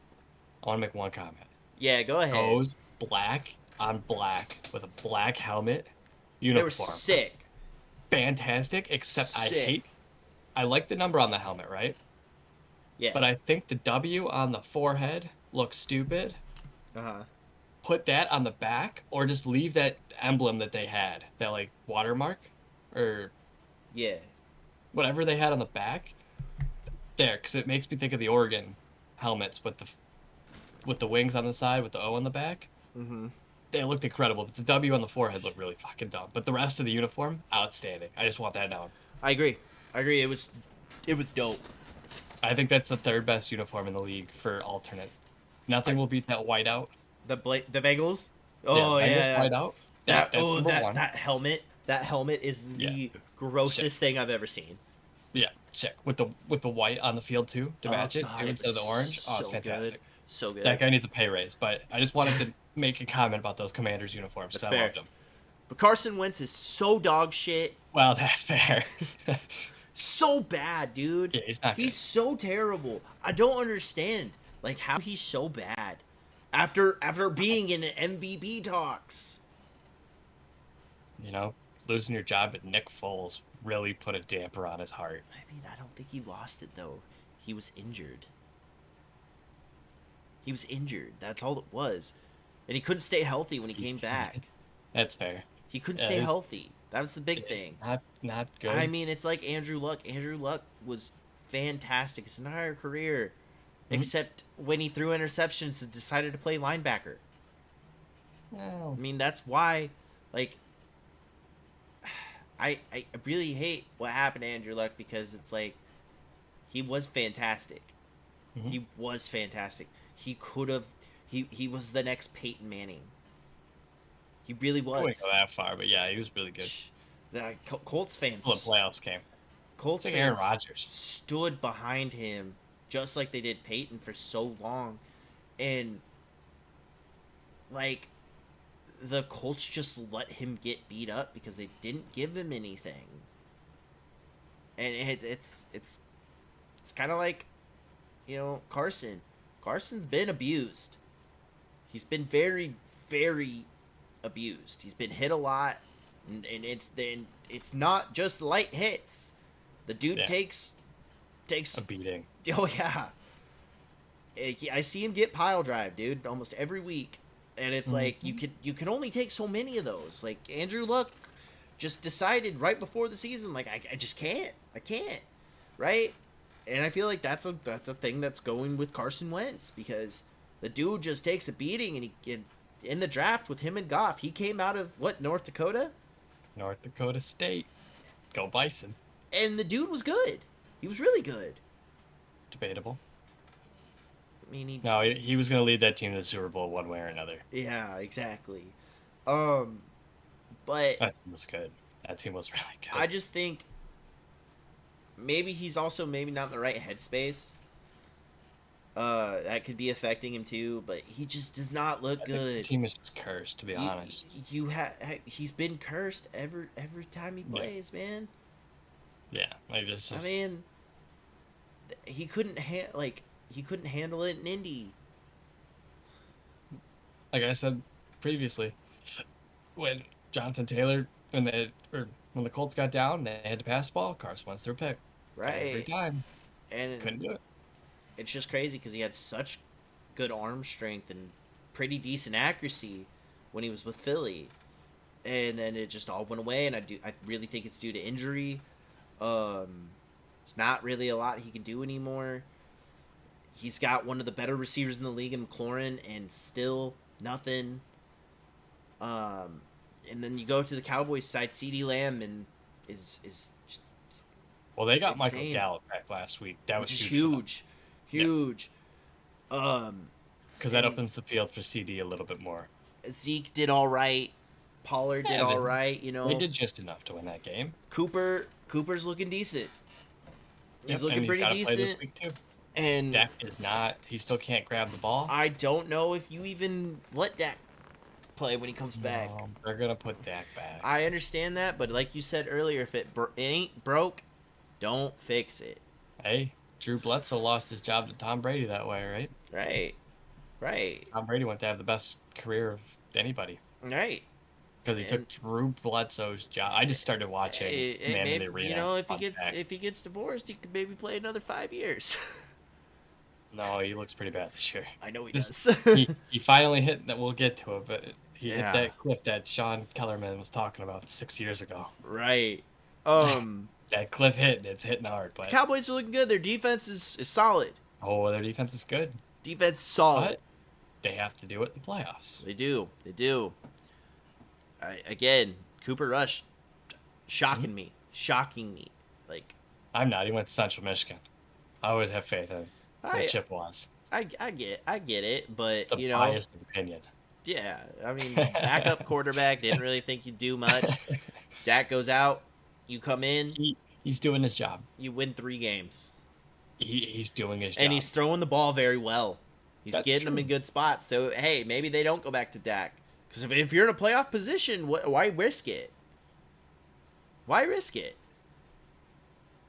I want to make one comment. Yeah, go ahead. Goes black on black with a black helmet. Uniform. They were sick. Fantastic, except sick. I like the number on the helmet, right? Yeah. But I think the W on the forehead looks stupid. Uh-huh. Put that on the back, or just leave that emblem that they had, that like watermark, or whatever they had on the back, there, because it makes me think of the Oregon helmets with the wings on the side with the O on the back. Mm-hmm. They looked incredible, but the W on the forehead looked really fucking dumb. But the rest of the uniform, outstanding. I just want that known. I agree. It was dope. I think that's the third best uniform in the league for alternate. Nothing will beat that whiteout. The Bengals. Oh yeah. Whiteout. That's number one. That helmet. That helmet is the grossest thing I've ever seen. Yeah, sick. With the white on the field too to match it instead of the orange. Oh, it's fantastic. Good. So good. That guy needs a pay raise. But I just wanted to make a comment about those Commanders uniforms because I loved them. But Carson Wentz is so dog shit. Well, that's fair. So bad, dude. Yeah, he's not good. He's so terrible. I don't understand like how he's so bad after being in MVP talks. You know, losing your job at Nick Foles really put a damper on his heart. I mean, I don't think he lost it though. He was injured. That's all it was. and he couldn't stay healthy when he came back. That's fair. He couldn't Yeah, stay healthy. That was the big it's thing. not good. I mean, it's like Andrew Luck. Andrew Luck was fantastic his entire career, except when he threw interceptions and decided to play linebacker. Well, I mean, that's why, like, I really hate what happened to Andrew Luck because it's like he was fantastic. He was fantastic. He could have. He was the next Peyton Manning. He really was. I wouldn't go that far, but yeah, he was really good. The Colts fans. Until the playoffs came. Colts It's like fans Aaron Rodgers. stood behind him just like they did Peyton for so long, and like the Colts just let him get beat up because they didn't give him anything, and it's kind of like, you know, Carson. Carson's been abused. He's been very, very abused. He's been hit a lot, and it's not just light hits. The dude takes A beating. Oh yeah. I see him get pile drive, dude, almost every week, and it's like you can only take so many of those. Like Andrew Luck just decided right before the season, like I just can't, right? And I feel like that's a thing that's going with Carson Wentz because the dude just takes a beating, and he in the draft with him and Goff, he came out of North Dakota? North Dakota State. Go Bison. And the dude was good. He was really good. Debatable. I mean, he was going to lead that team to the Super Bowl one way or another. Yeah, exactly. But That team was good. That team was really good. I just think maybe he's also maybe not in the right headspace. That could be affecting him too, but he just does not look good. The team is just cursed, to be honest. He's been cursed every time he plays, man. Yeah, like this. I mean, he couldn't handle it in Indy. Like I said previously, when Jonathan Taylor when the Colts got down, they had to pass the ball. Carson Wentz threw a pick. Right. Every time. And couldn't do it. It's just crazy because he had such good arm strength and pretty decent accuracy when he was with Philly, and then it just all went away. And I really think it's due to injury. There's not really a lot he can do anymore. He's got one of the better receivers in the league in McLaurin, and still nothing. And then you go to the Cowboys side, CeeDee Lamb and is just well, they got insane. Michael Gallup back last week. That was huge. Because that opens the field for CD a little bit more. Zeke did all right. Pollard did all right. You know, they did just enough to win that game. Cooper's looking decent. He's looking pretty decent. decent. Play this week too. And Dak is not. He still can't grab the ball. I don't know if you even let Dak play when he comes back. They're gonna put Dak back. I understand that, but like you said earlier, if it ain't broke, don't fix it. Hey, Drew Bledsoe lost his job to Tom Brady that way, right? Right. Tom Brady went to have the best career of anybody. Right. Because he took Drew Bledsoe's job. I just started watching Man in the Arena. You know, if he gets divorced, he could maybe play another 5 years. No, he looks pretty bad this year. I know he does. he finally hit that. We'll get to it, but he hit Yeah. that cliff that Sean Kellerman was talking about 6 years ago. Right. That cliff hit, and it's hitting hard. But Cowboys are looking good. Their defense is solid. oh, their defense is good. Defense solid. But they have to do it in the playoffs. They do. Again, Cooper Rush, shocking me. Like, I'm not. He went to Central Michigan. I always have faith in what Chip was. I get it, but The you know, biased opinion. yeah. I mean, backup quarterback, didn't really think you'd do much. Dak goes out, you come in, He's doing his job. you win 3 games, He's doing his job. and he's throwing the ball very well. He's That's getting them in good spots. So hey, maybe they don't go back to Dak because if you're in a playoff position, why risk it? Why risk it?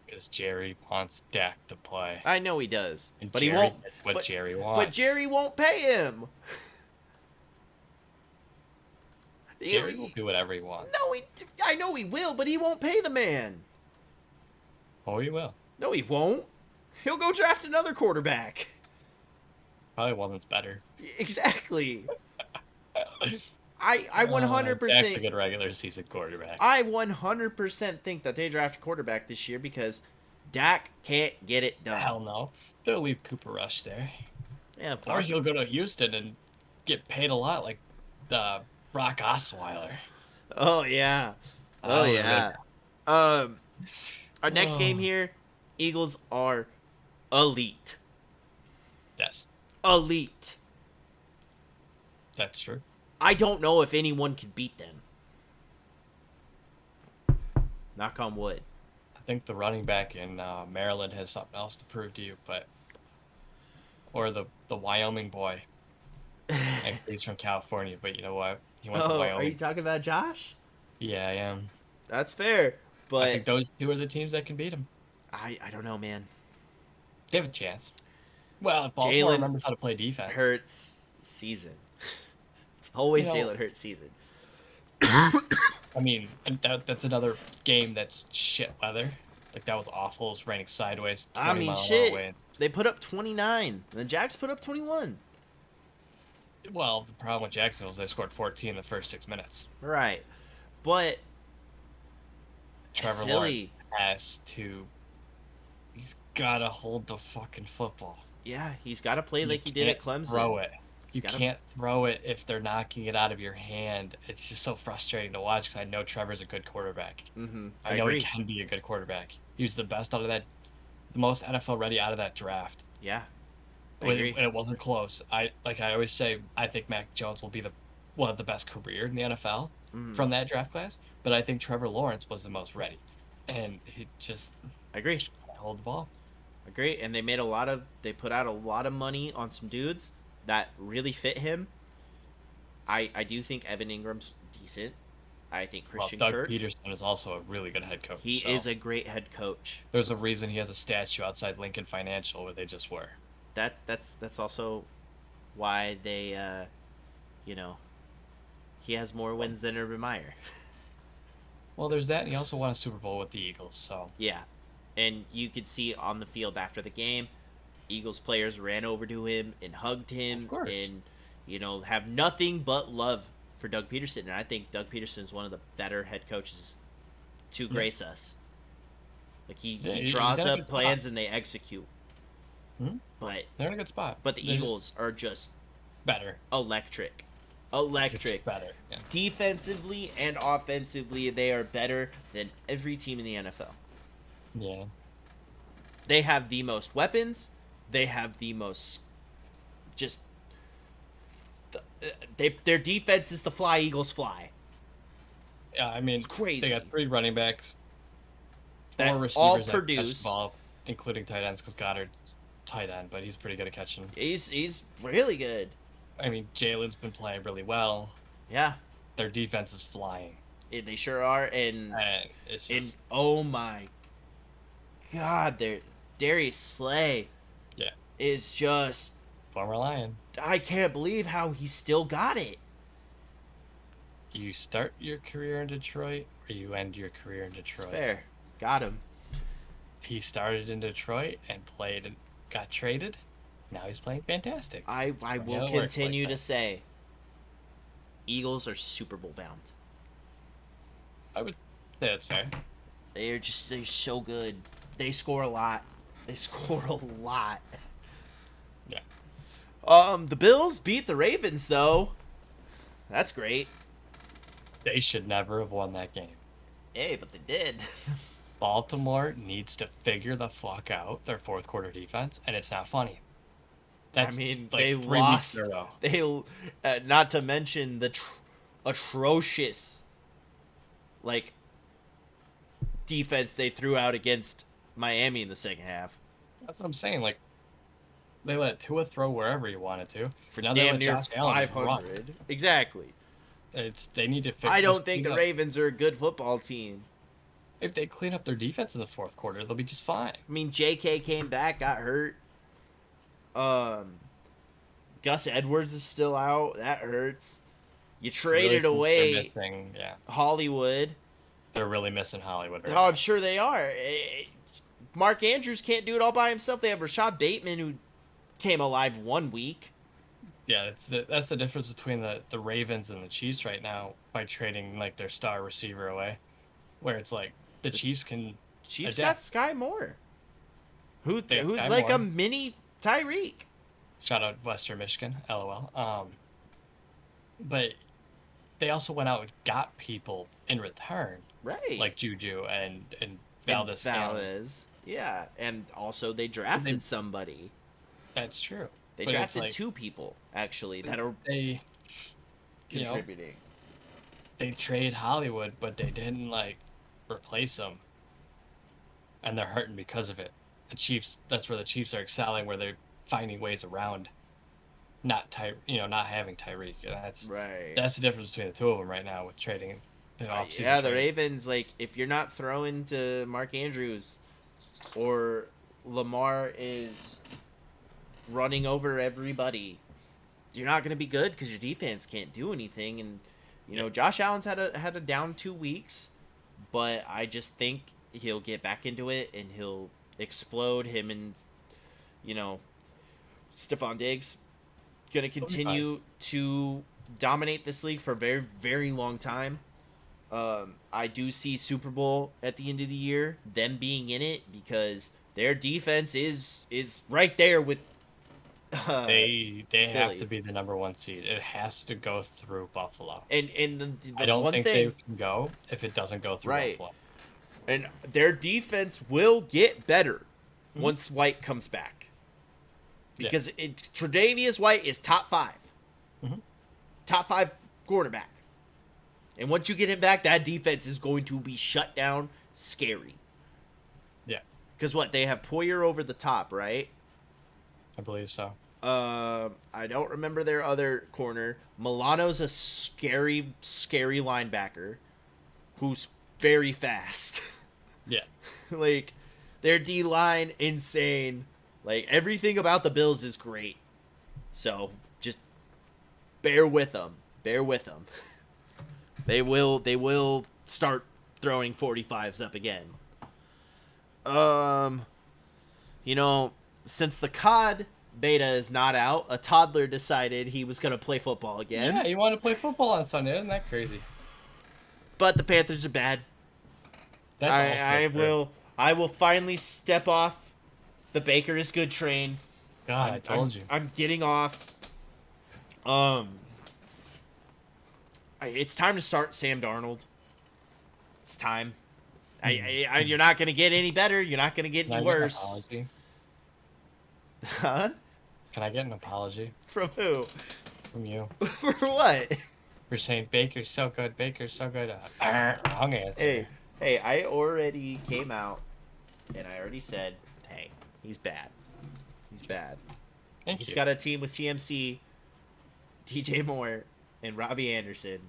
Because Jerry wants Dak to play. I know he does, And but Jerry he won't. did what but, Jerry wants. But Jerry won't pay him. Jerry will do whatever he wants. No, I know he will, but he won't pay the man. Oh, he will. No, he won't. He'll go draft another quarterback. Probably one that's better. Exactly. I Dak's a 100%. good regular season quarterback. I 100% think that they draft a quarterback this year because Dak can't get it done. Hell no. They'll leave Cooper Rush there. Yeah, Or possibly. he'll go to Houston and get paid a lot like Brock Osweiler. Oh yeah. Oh I would live. yeah. Um, our next game Oh, here, Eagles are elite. yes, Elite. that's true. I don't know if anyone could beat them. Knock on wood. I think the running back in Maryland has something else to prove to you, but or the Wyoming boy. Actually, he's from California, but you know what? He went to Oh, are you Wyoming. talking about Josh? Yeah, I am. That's fair, I but think those two are the teams that can beat him. I don't know, man. They have a chance. Well, if Baltimore Jalen remembers how to play defense. Hurts season. It's You always know, Jalen Hurts season. I mean, and that's another game that's shit weather. Like that was awful. It was raining sideways, I 20 mean, mile an hour shit. wind. They put up 29. The Jags put up 21. Well, the problem with Jacksonville is they scored 14 in the first 6 minutes. Right, but Trevor Philly, Lawrence has to. He's gotta hold the fucking football. yeah, he's got to play You like he did at can't Clemson. Throw it. You gotta- can't throw it if they're knocking it out of your hand. It's just so frustrating to watch because I know Trevor's a good quarterback. I know agree. he can be a good quarterback. He was the best out of that, the most NFL ready out of that draft. Yeah, I And agree. it wasn't close. I always say, I think Mac Jones will be the best career in the NFL Mhm. from that draft class. But I think Trevor Lawrence was the most ready, and he just I agree. can't hold the ball. Agree. And they put out a lot of money on some dudes that really fit him. I do think Evan Ingram's decent. I think Well, Christian Doug Kirk. Peterson is also a really good head coach. He so is a great head coach. there's a reason he has a statue outside Lincoln Financial where they just were. That's also why they you know, he has more wins than Urban Meyer. Well, there's that, and he also won a Super Bowl with the Eagles. So Yeah. And you could see on the field after the game, Eagles players ran over to him and hugged him Of course. and have nothing but love for Doug Peterson. And I think Doug Peterson is one of the better head coaches to grace us. Like Yeah, he he's draws in a up good plans spot. and they execute. Mhm. But They're in a good spot. but the They're just Eagles are just better. electric. Just Electric. better. Yeah. Defensively and offensively, they are better than every team in the NFL. Yeah. They have the most weapons. They have the most just their defense is the fly Eagles fly. Yeah, I mean, It's crazy. they got 3 running backs, 4 That receivers all that catch produce. the ball, including tight ends, because Goddard's tight end, but he's pretty good at catching. He's really good. I mean, Jalen's been playing really well. Yeah, Their defense is flying, they sure are. And it's and just oh my God, Darius Slay yeah, is just former Lion. I can't believe how he still got it. You start your career in Detroit, or you end your career in It's Detroit. fair. Got him. He started in Detroit and played and got traded. Now he's playing fantastic. I Yeah, will it works continue like to that. say Eagles are Super Bowl bound. I would say that's fair. They're so good. They score a lot. They score a lot. Yeah. The Bills beat the Ravens though. That's great. They should never have won that game. Hey, but they did. Baltimore needs to figure the fuck out their fourth quarter defense, and it's not funny. That's mean, like they 3 lost. weeks in a row. They not to mention the atrocious like defense they threw out against Miami in the second half. That's what I'm saying. Like, they let Tua throw wherever he wanted to. For now, they Damn let near Josh Allen run. 500. Exactly. They need to fix. I don't just think the clean up- Ravens are a good football team. If they clean up their defense in the fourth quarter, they'll be just fine. I mean, J.K. came back, got hurt. Gus Edwards is still out. That hurts. You traded Really, away they're missing, yeah, Hollywood. they're really missing Hollywood. Right Oh, I'm now. sure they are. Mark Andrews can't do it all by himself. They have Rashad Bateman, who came alive 1 week. Yeah, that's the difference between the Ravens and the Chiefs right now by trading like their star receiver away, where it's like the The Chiefs can Chiefs got adapt. Sky Moore, They got who's Sky like a Moore. mini Tyreek. Shout out Western Michigan, LOL. But they also went out and got people in return, Right. like Juju and And Valdez Scantling. Valdez. Yeah. And also they So they drafted somebody. that's true. They But it's drafted like two people, actually, that are they you know contributing. they trade Hollywood, but they didn't like replace them, and they're hurting because of it. The Chiefs, that's where the Chiefs are excelling, where they're finding ways around not having Tyreek. And Right. that's the difference between the two of them right now with trading the offseason Yeah, the trading. Ravens, like, if you're not throwing to Mark Andrews or Lamar is running over everybody, you're not going to be good because your defense can't do anything. And, Yeah. Josh Allen's had a down 2 weeks, but I just think he'll get back into it and he'll explode. Him and, you know, Stephon Diggs going to It'll be fine. continue to dominate this league for a very, very long time. I do see Super Bowl at the end of the year, them being in it because their defense is right there with They have to Philly. be the number one seed. It has to go through Buffalo. And I the don't one think they thing, can go if it doesn't go through right, Buffalo. and their defense will get better Hmm. once White comes back Yeah. because Tre'Davious White is Hmm. top five quarterback, and once you get him back, that defense is going to be shut down, scary. Yeah, Because what they have Poyer over the top, right? I believe so. I don't remember their other corner. Milano's a scary, scary linebacker who's very fast. Yeah. Like, their D line, insane. Like, everything about the Bills is great. So, just bear with them. Bear with them. They will start throwing 45s up again. Um, since the COD beta is not out, a toddler decided he was going to play football again. Yeah, you want to play football on Sunday? Isn't that crazy? But the Panthers are bad. That's also true. I will finally step off the Baker is good train. God, I told you. I'm getting off. Um, it's time to start Sam Darnold. It's time. You're not gonna get any better. You're not gonna get Can any I get an worse. apology? Huh? Can I get an apology From who? from you For what? for saying Baker's so good? Baker's so good. Wrong answer. Hey, I already came out and I already said, hey, he's bad. He's bad. Thank He's you. got a team with CMC, DJ Moore, and Robbie Anderson,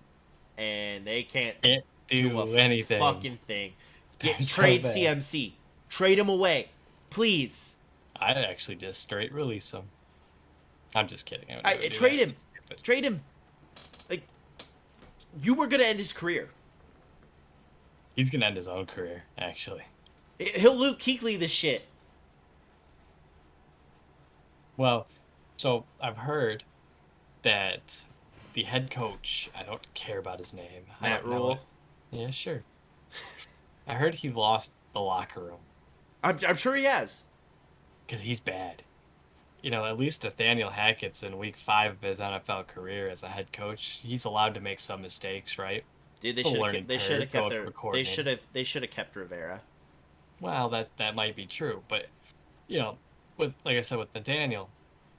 and they can't Can't do do a anything. fucking thing. They're so Trade bad. CMC. Trade him away, please. I'd actually just straight release him. I'm just kidding. I would never do Trade that. him. It's stupid. Trade him. Like, you were gonna end his career. He's gonna end his own career, actually. He'll Luke Kuechly this shit. Well, so I've heard that the head coach, I don't care about his name. I Matt don't know Rule. it. Yeah, sure. I heard he lost the locker room I'm sure he has. because he's bad. At least Nathaniel Hackett's in week 5 of his NFL career as a head coach. He's allowed to make some mistakes, right? Dude, It's a learning they should have curve kept going their from a coordinator. they should have kept Rivera. Well, that might be true, but with like I said with Nathaniel,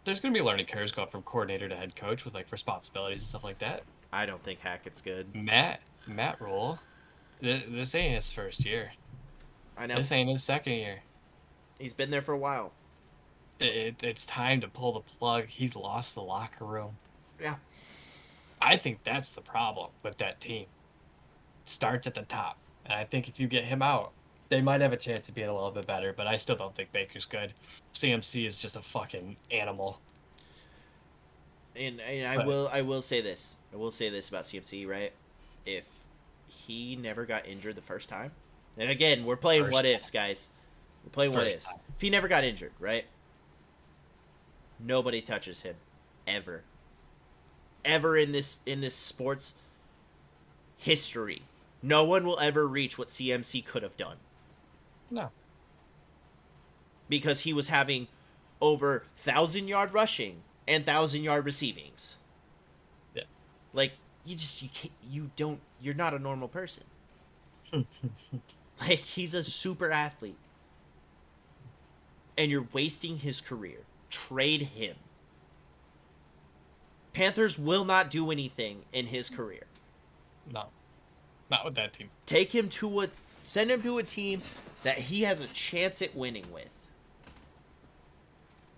there's gonna be learning curves going from coordinator to head coach with like responsibilities and stuff like that. I don't think Hackett's good. Matt Rule, this ain't his first year. I know. This ain't his second year. He's been there for a while. It's time to pull the plug. He's lost the locker room. Yeah. I think that's the problem with that team. It starts at the top, and I think if you get him out, they might have a chance of being a little bit better. But I still don't think Baker's good. CMC is just a fucking animal. And But I will say this. I will say this about CMC, right? If he never got injured the first time, and again, we're playing First what ifs, guys. We're playing what First ifs. time. If he never got injured, right? Nobody touches him, ever. ever in this sports history. No one will ever reach what CMC could have done No. because he was having over 1,000-yard rushing and 1,000-yard receivings. Yeah. Like you're not a normal person. Like he's a super athlete. And you're wasting his career. Trade him. Panthers will not do anything in his career. No. Not with that team. Send him to a team that he has a chance at winning with.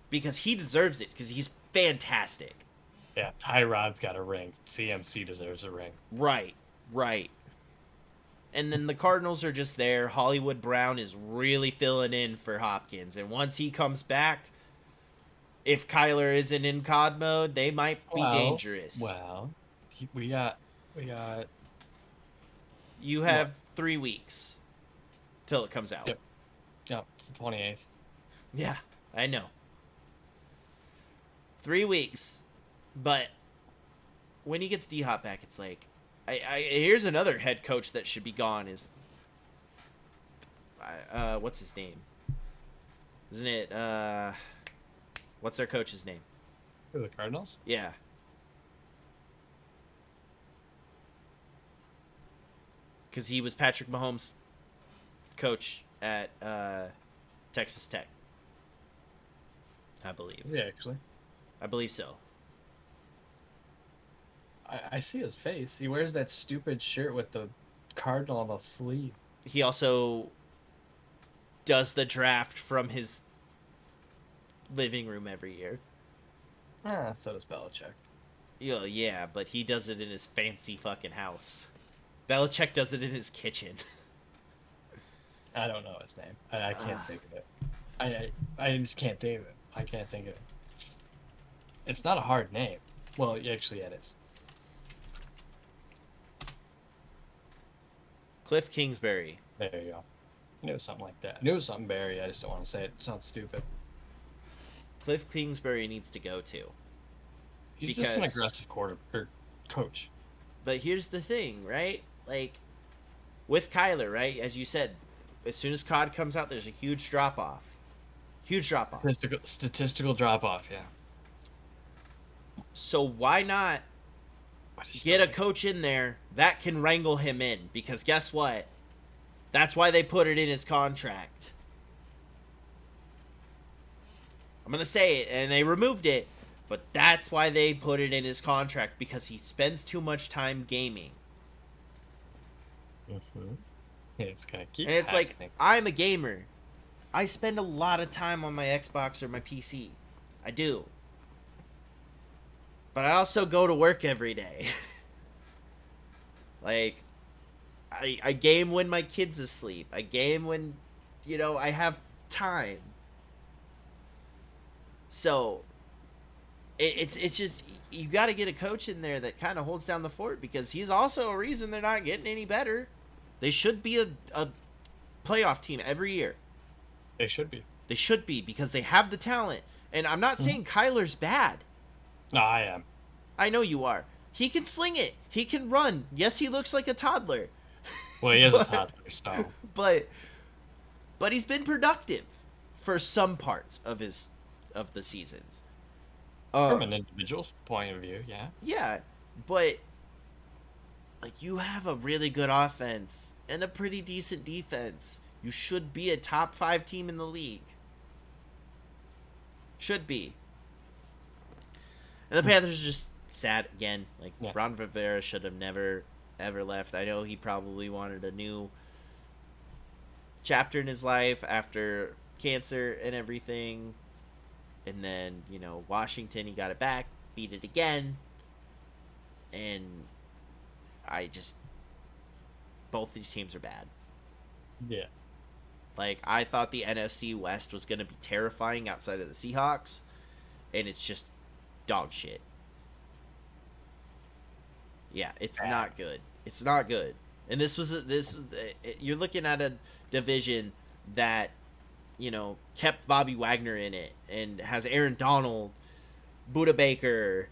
Because he deserves it, because he's fantastic. Yeah, Tyrod's got a ring. CMC deserves a ring. Right. And then the Cardinals are just there. Hollywood Brown is really filling in for Hopkins. And once he comes back, if Kyler isn't in COD mode, they might be dangerous. Well, we got. You have 3 weeks till it comes out. Yep, it's the 28th. Yeah, I know. 3 weeks. But when he gets D-Hop back, it's like... here's another head coach that should be gone is... what's his name? Isn't it... what's their coach's name? Who, the Cardinals? Yeah. Because he was Patrick Mahomes' coach at Texas Tech. I believe. Yeah, actually. I believe so. I see his face. He wears that stupid shirt with the cardinal on the sleeve. He also does the draft from his living room every year. So does Belichick. Yeah, but he does it in his fancy fucking house. Belichick does it in his kitchen. I don't know his name. I can't think of it. I just can't think of it. I can't think of it. It's not a hard name. Well, actually, it is. Cliff Kingsbury. There you go. I knew it was something like that. I knew it was something Barry. I just don't want to say it. It sounds stupid. Cliff Kingsbury needs to go too. He's just an aggressive coach. But here's the thing, right? Like, with Kyler, right? As you said, as soon as COD comes out, there's a huge drop-off. Huge drop-off. Statistical drop-off, yeah. So why not get a coach in there that can wrangle him in? Because guess what? That's why they put it in his contract. I'm going to say it, and they removed it, but that's why they put it in his contract, because he spends too much time gaming. Mm-hmm. It's gonna keep and it's happening. like, I'm a gamer. I spend a lot of time on my Xbox or my PC. I do. But I also go to work every day. Like, I game when my kid's asleep. I game when, I have time. So, it's just, you got to get a coach in there that kind of holds down the fort, because he's also a reason they're not getting any better. They should be a playoff team every year. They should be. They should be, because they have the talent. And I'm not saying Kyler's bad. No, I am. I know you are. He can sling it. He can run. Yes, he looks like a toddler. Well, he is a toddler, so. But he's been productive for some parts of the seasons. From an individual's point of view, yeah. Yeah, but like, you have a really good offense and a pretty decent defense. You should be a top 5 team in the league. Should be. And the Panthers are just sad again. Like, yeah. Ron Rivera should have never, ever left. I know he probably wanted a new chapter in his life after cancer and everything. And then, Washington, he got it back, beat it again. And both these teams are bad. Yeah. Like, I thought the NFC West was going to be terrifying outside of the Seahawks, and it's just dog shit. Yeah, it's not good. It's not good. And you're looking at a division that, kept Bobby Wagner in it and has Aaron Donald, Buda Baker,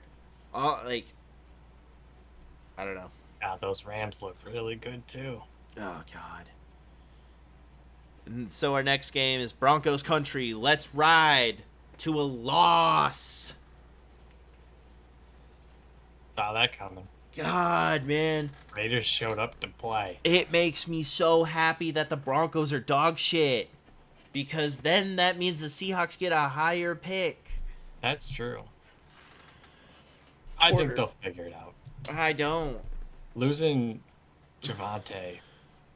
I don't know. Yeah, those Rams look really good too. Oh God. And so our next game is Broncos country. Let's ride to a loss. Saw that coming. God, man. Raiders showed up to play. It makes me so happy that the Broncos are dog shit. Because then that means the Seahawks get a higher pick. That's true. I think they'll figure it out. I don't. Losing Javante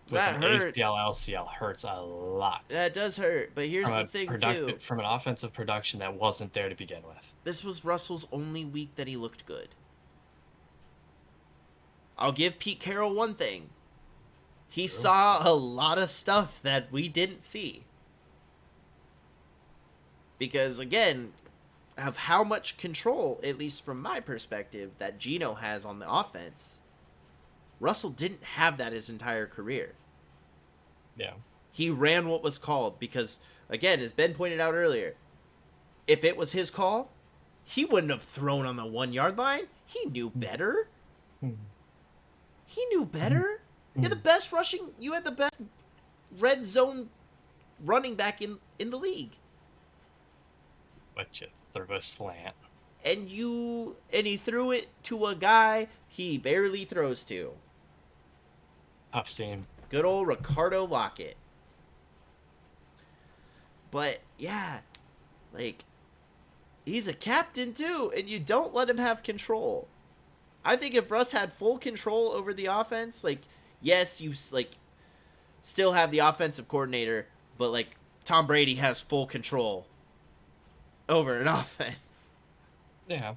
with That an hurts. ACL, LCL hurts a lot. That does hurt. But here's the thing, too. From an offensive production that wasn't there to begin with. This was Russell's only week that he looked good. I'll give Pete Carroll one thing. He saw a lot of stuff that we didn't see. Because, again, of how much control, at least from my perspective, that Geno has on the offense, Russell didn't have that his entire career. Yeah. He ran what was called because, again, as Ben pointed out earlier, if it was his call, he wouldn't have thrown on the 1 yard line. He knew better. He knew better. You had the best red zone running back in the league. But you threw a slant. And he threw it to a guy he barely throws to. Tough scene. Good old Ricardo Lockett. But yeah, like, he's a captain too, and you don't let him have control. I think if Russ had full control over the offense, like, yes, you like still have the offensive coordinator, but like Tom Brady has full control over an offense. Yeah.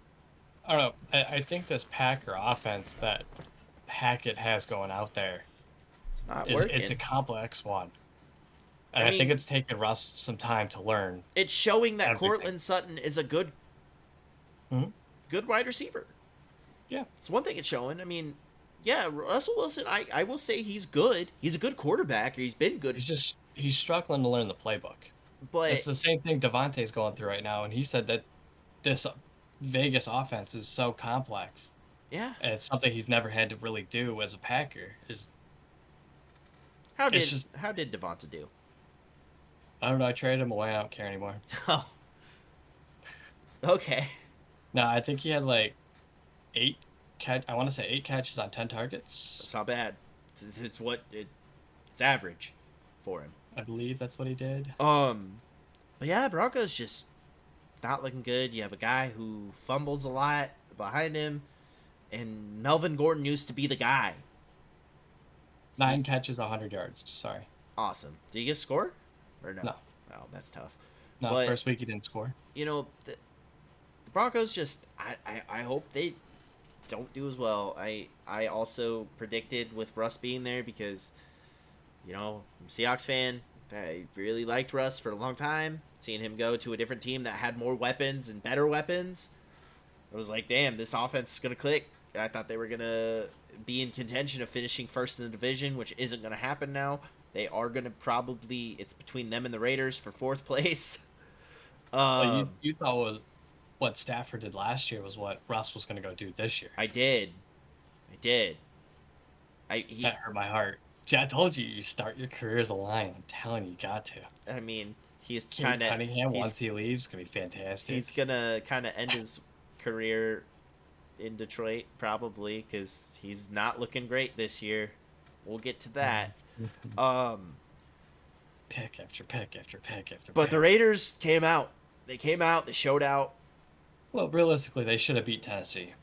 I don't know. I think this Packer offense that Hackett has going out there, it's not working. It's a complex one. And I think it's taken Russ some time to learn. It's showing that Courtland Sutton is a good wide receiver. Yeah. It's one thing it's showing. I mean, yeah, Russell Wilson, I will say he's good. He's a good quarterback. He's been good. He's struggling to learn the playbook. But it's the same thing Davante's going through right now, and he said that this Vegas offense is so complex. Yeah. And it's something he's never had to really do as a Packer. How did Davante do? I don't know. I traded him away. I don't care anymore. Oh. Okay. No, I think he had like 8 catches on 10 targets. That's not bad. It's average for him. I believe that's what he did. But yeah, Broncos just not looking good. You have a guy who fumbles a lot behind him, and Melvin Gordon used to be the guy. 9 catches, 100 yards. Sorry. Awesome. Did you get a score? Or no? No. Oh, that's tough. No, but, first week he didn't score. You know, the Broncos just, I hope they don't do as well. I also predicted with Russ being there because, you know, I'm a Seahawks fan. I really liked Russ for a long time. Seeing him go to a different team that had more weapons and better weapons, I was like, damn, this offense is going to click. And I thought they were going to be in contention of finishing first in the division, which isn't going to happen now. They are going to probably, it's between them and the Raiders for 4th place. Well, you thought what Stafford did last year was what Russ was going to go do this year. I did. That hurt my heart. I told you, you start your career as a Lion. I'm telling you, you got to. I mean, he's kind of Cunningham, once he leaves, going to be fantastic. He's going to kind of end his career in Detroit, probably, because he's not looking great this year. We'll get to that. Pick after pick after pick after But pick. the Raiders came out. They showed out. Well, realistically, they should have beat Tennessee.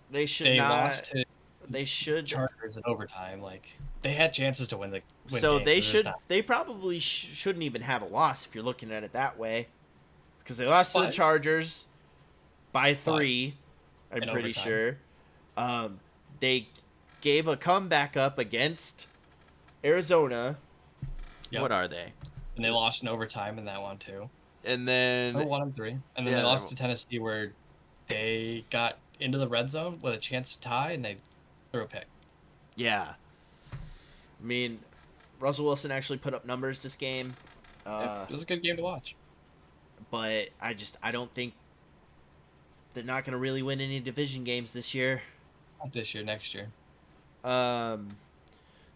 They should they not. Lost to they should. Chargers in overtime. Like, they had chances to win so games, they should. They probably shouldn't even have a loss if you're looking at it that way, because they lost to the Chargers by 3. I'm pretty sure. They gave a comeback up against Arizona. Yep. What are they? And they lost in overtime in that one too. And then 1-3, and then they lost to Tennessee, where they got into the red zone with a chance to tie, and they threw a pick. Yeah. I mean, Russell Wilson actually put up numbers this game. It was a good game to watch. But I don't think they're not going to really win any division games this year. Not this year, next year. Then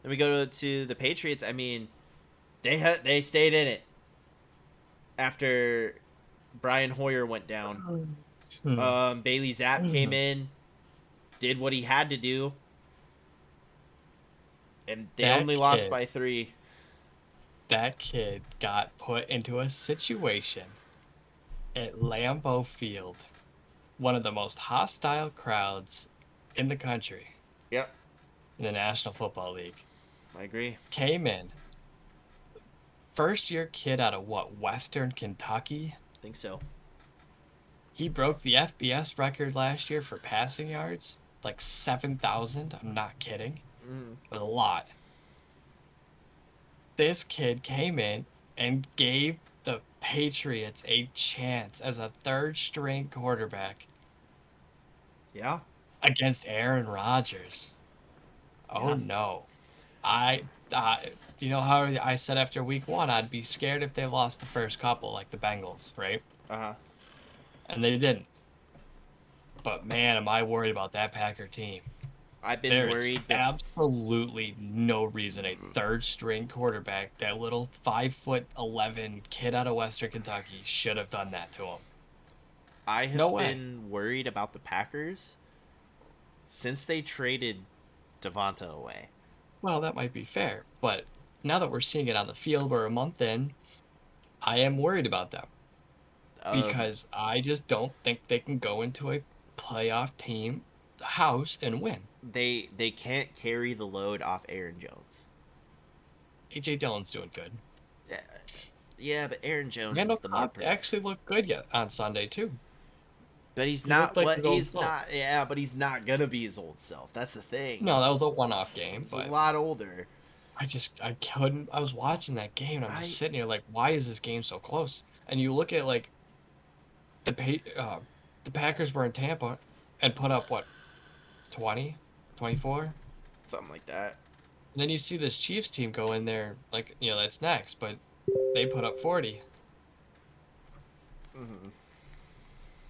we go to the Patriots. I mean, they stayed in it after Brian Hoyer went down. Bailey Zapp came in, did what he had to do, and they That only lost kid, by 3. that kid got put into a situation at Lambeau Field, one of the most hostile crowds in the country, Yep, in the National Football League. I agree. Came in, first year kid out of what, Western Kentucky? I think so. He broke the FBS record last year for passing yards, like 7,000. I'm not kidding. Mm. It was a lot. This kid came in and gave the Patriots a chance as a third string quarterback Yeah. against Aaron Rodgers. Oh Yeah. no. I you know how I said after week 1 I'd be scared if they lost the first couple like the Bengals, right? Uh-huh. And they didn't. But man, am I worried about that Packer team. I've been There is worried. absolutely no reason a third string quarterback, that little 5'11" kid out of Western Kentucky, should have done that to him. I No have way. been worried about the Packers since they traded Devonta away. Well, that might be fair, but now that we're seeing it on the field, we're a month in, I am worried about them Um, because I just don't think they can go into a playoff team house and win. they can't carry the load off Aaron Jones. AJ Dillon's doing good. Yeah, yeah, but Aaron Jones Randall is the more. Cobb actually looked good yet on Sunday too. But he's He looked not like what his old he's self. not. Yeah, but he's not gonna be his old self. That's the thing. No, that was a one-off game, He's but a lot older. I couldn't. I was watching that game and I'm just sitting here like, why is this game so close? And you look at like the Packers were in Tampa and put up what, 20, 24? Something like that. And then you see this Chiefs team go in there like, that's next, but they put up 40. Mm-hmm.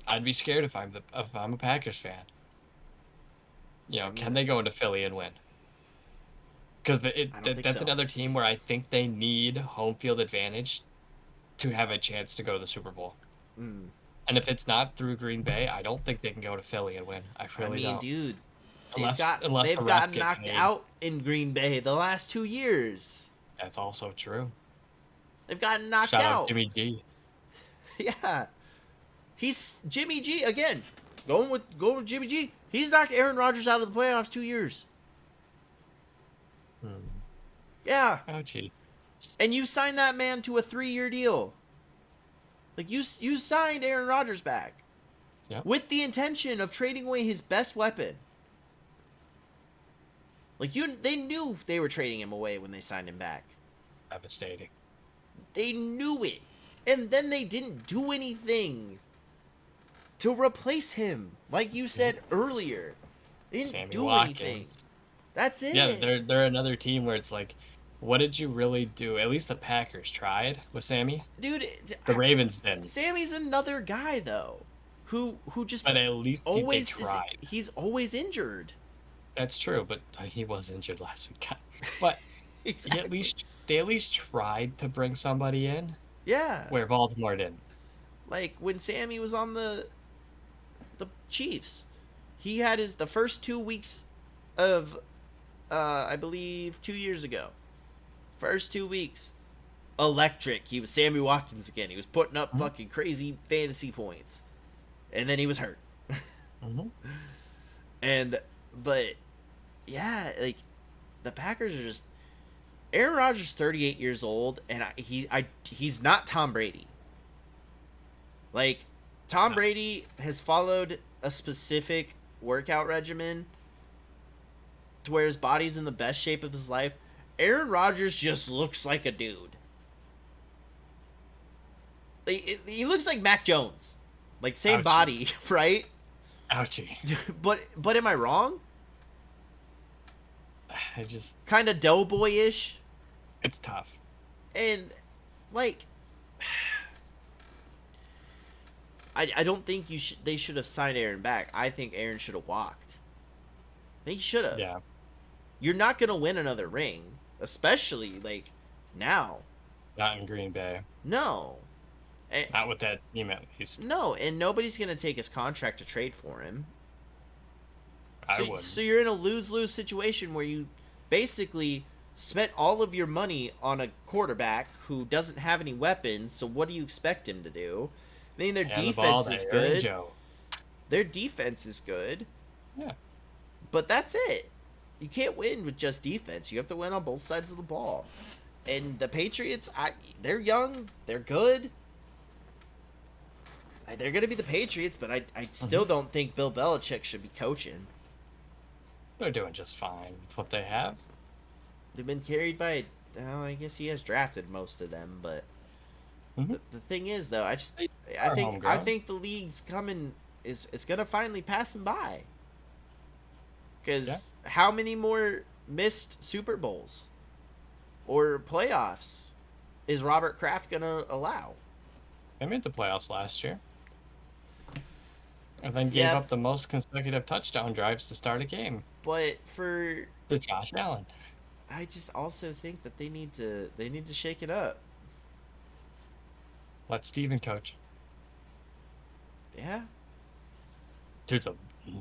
I'd be scared if I'm a Packers fan. Can they go into Philly and win? Because I don't think that's so. another team where I think they need home field advantage to have a chance to go to the Super Bowl. Mm. And if it's not through Green Bay, I don't think they can go to Philly and win. I really don't. Dude, Unless they've the refs gotten get knocked paid. out in Green Bay the last 2 years. That's also true. They've gotten knocked Shout out. out Jimmy G. Yeah, he's Jimmy G again. Going with Jimmy G. He's knocked Aaron Rodgers out of the playoffs 2 years. Yeah, Ouchie. and you signed that man to a 3-year deal. Like you signed Aaron Rodgers back, with the intention of trading away his best weapon. Like they knew they were trading him away when they signed him back. Devastating. They knew it, and then they didn't do anything to replace him. Like you said earlier, they didn't Sammy do Watkins. anything. That's it. Yeah, they're another team where it's like, what did you really do? At least the Packers tried with Sammy. Dude, The Ravens didn't. Sammy's another guy though, who just But at least they tried. He's always injured. That's true, but he was injured last week. But Exactly. they at least tried to bring somebody in. Yeah. Where Baltimore didn't. Like when Sammy was on the Chiefs, he had the first 2 weeks of I believe 2 years ago. First 2 weeks, electric. He was Sammy Watkins again. He was putting up fucking crazy fantasy points, and then he was hurt. But yeah, like the Packers are just. Aaron Rodgers is 38 years old, and he's not Tom Brady. Like, Tom Brady has followed a specific workout regimen to where his body's in the best shape of his life. Aaron Rodgers just looks like a dude. He looks like Mac Jones. Like, same body, right? Ouchie. But am I wrong? I just... Kind of doughboy-ish. It's tough. And, like... I don't think they should have signed Aaron back. I think Aaron should have walked. He should have. Yeah. You're not gonna win another ring, especially like now. Not in Green Bay. No. Not with that team, at least. No, and nobody's gonna take his contract to trade for him. I So, would. so you're in a lose-lose situation where you basically spent all of your money on a quarterback who doesn't have any weapons. So what do you expect him to do? I mean, their defense is good. Joe. Their defense is good. Yeah. But that's it. You can't win with just defense. You have to win on both sides of the ball. And the Patriots, they're young. They're good. They're going to be the Patriots, but I still don't think Bill Belichick should be coaching. They're doing just fine with what they have. They've been carried by, well, I guess he has drafted most of them, but the thing is, though, I think the league's coming is gonna finally pass him by. Because how many more missed Super Bowls or playoffs is Robert Kraft gonna allow? They made the playoffs last year. And then gave up the most consecutive touchdown drives to start a game. But for to Josh Allen. I just also think that they need to shake it up. Let Steven coach. Yeah.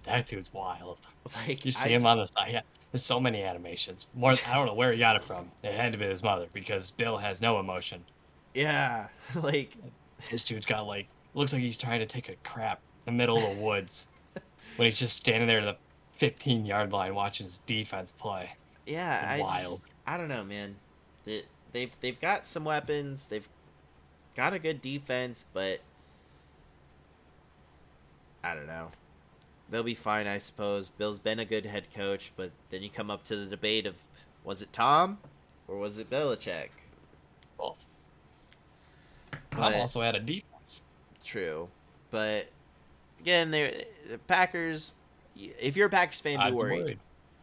That dude's wild. Like you see him on the side. Yeah, there's so many animations. I don't know where he got it from. It had to be his mother because Bill has no emotion. Yeah, like this dude's got looks like he's trying to take a crap in the middle of the woods when he's just standing there at the 15-yard line watching his defense play. Yeah, wild. I don't know, man. They've got some weapons. They've got a good defense, but I don't know. They'll be fine, I suppose. Bill's been a good head coach, but then you come up to the debate of, was it Tom or was it Belichick? Both. Tom also had a defense. True, but again, the Packers. If you're a Packers fan, be worried.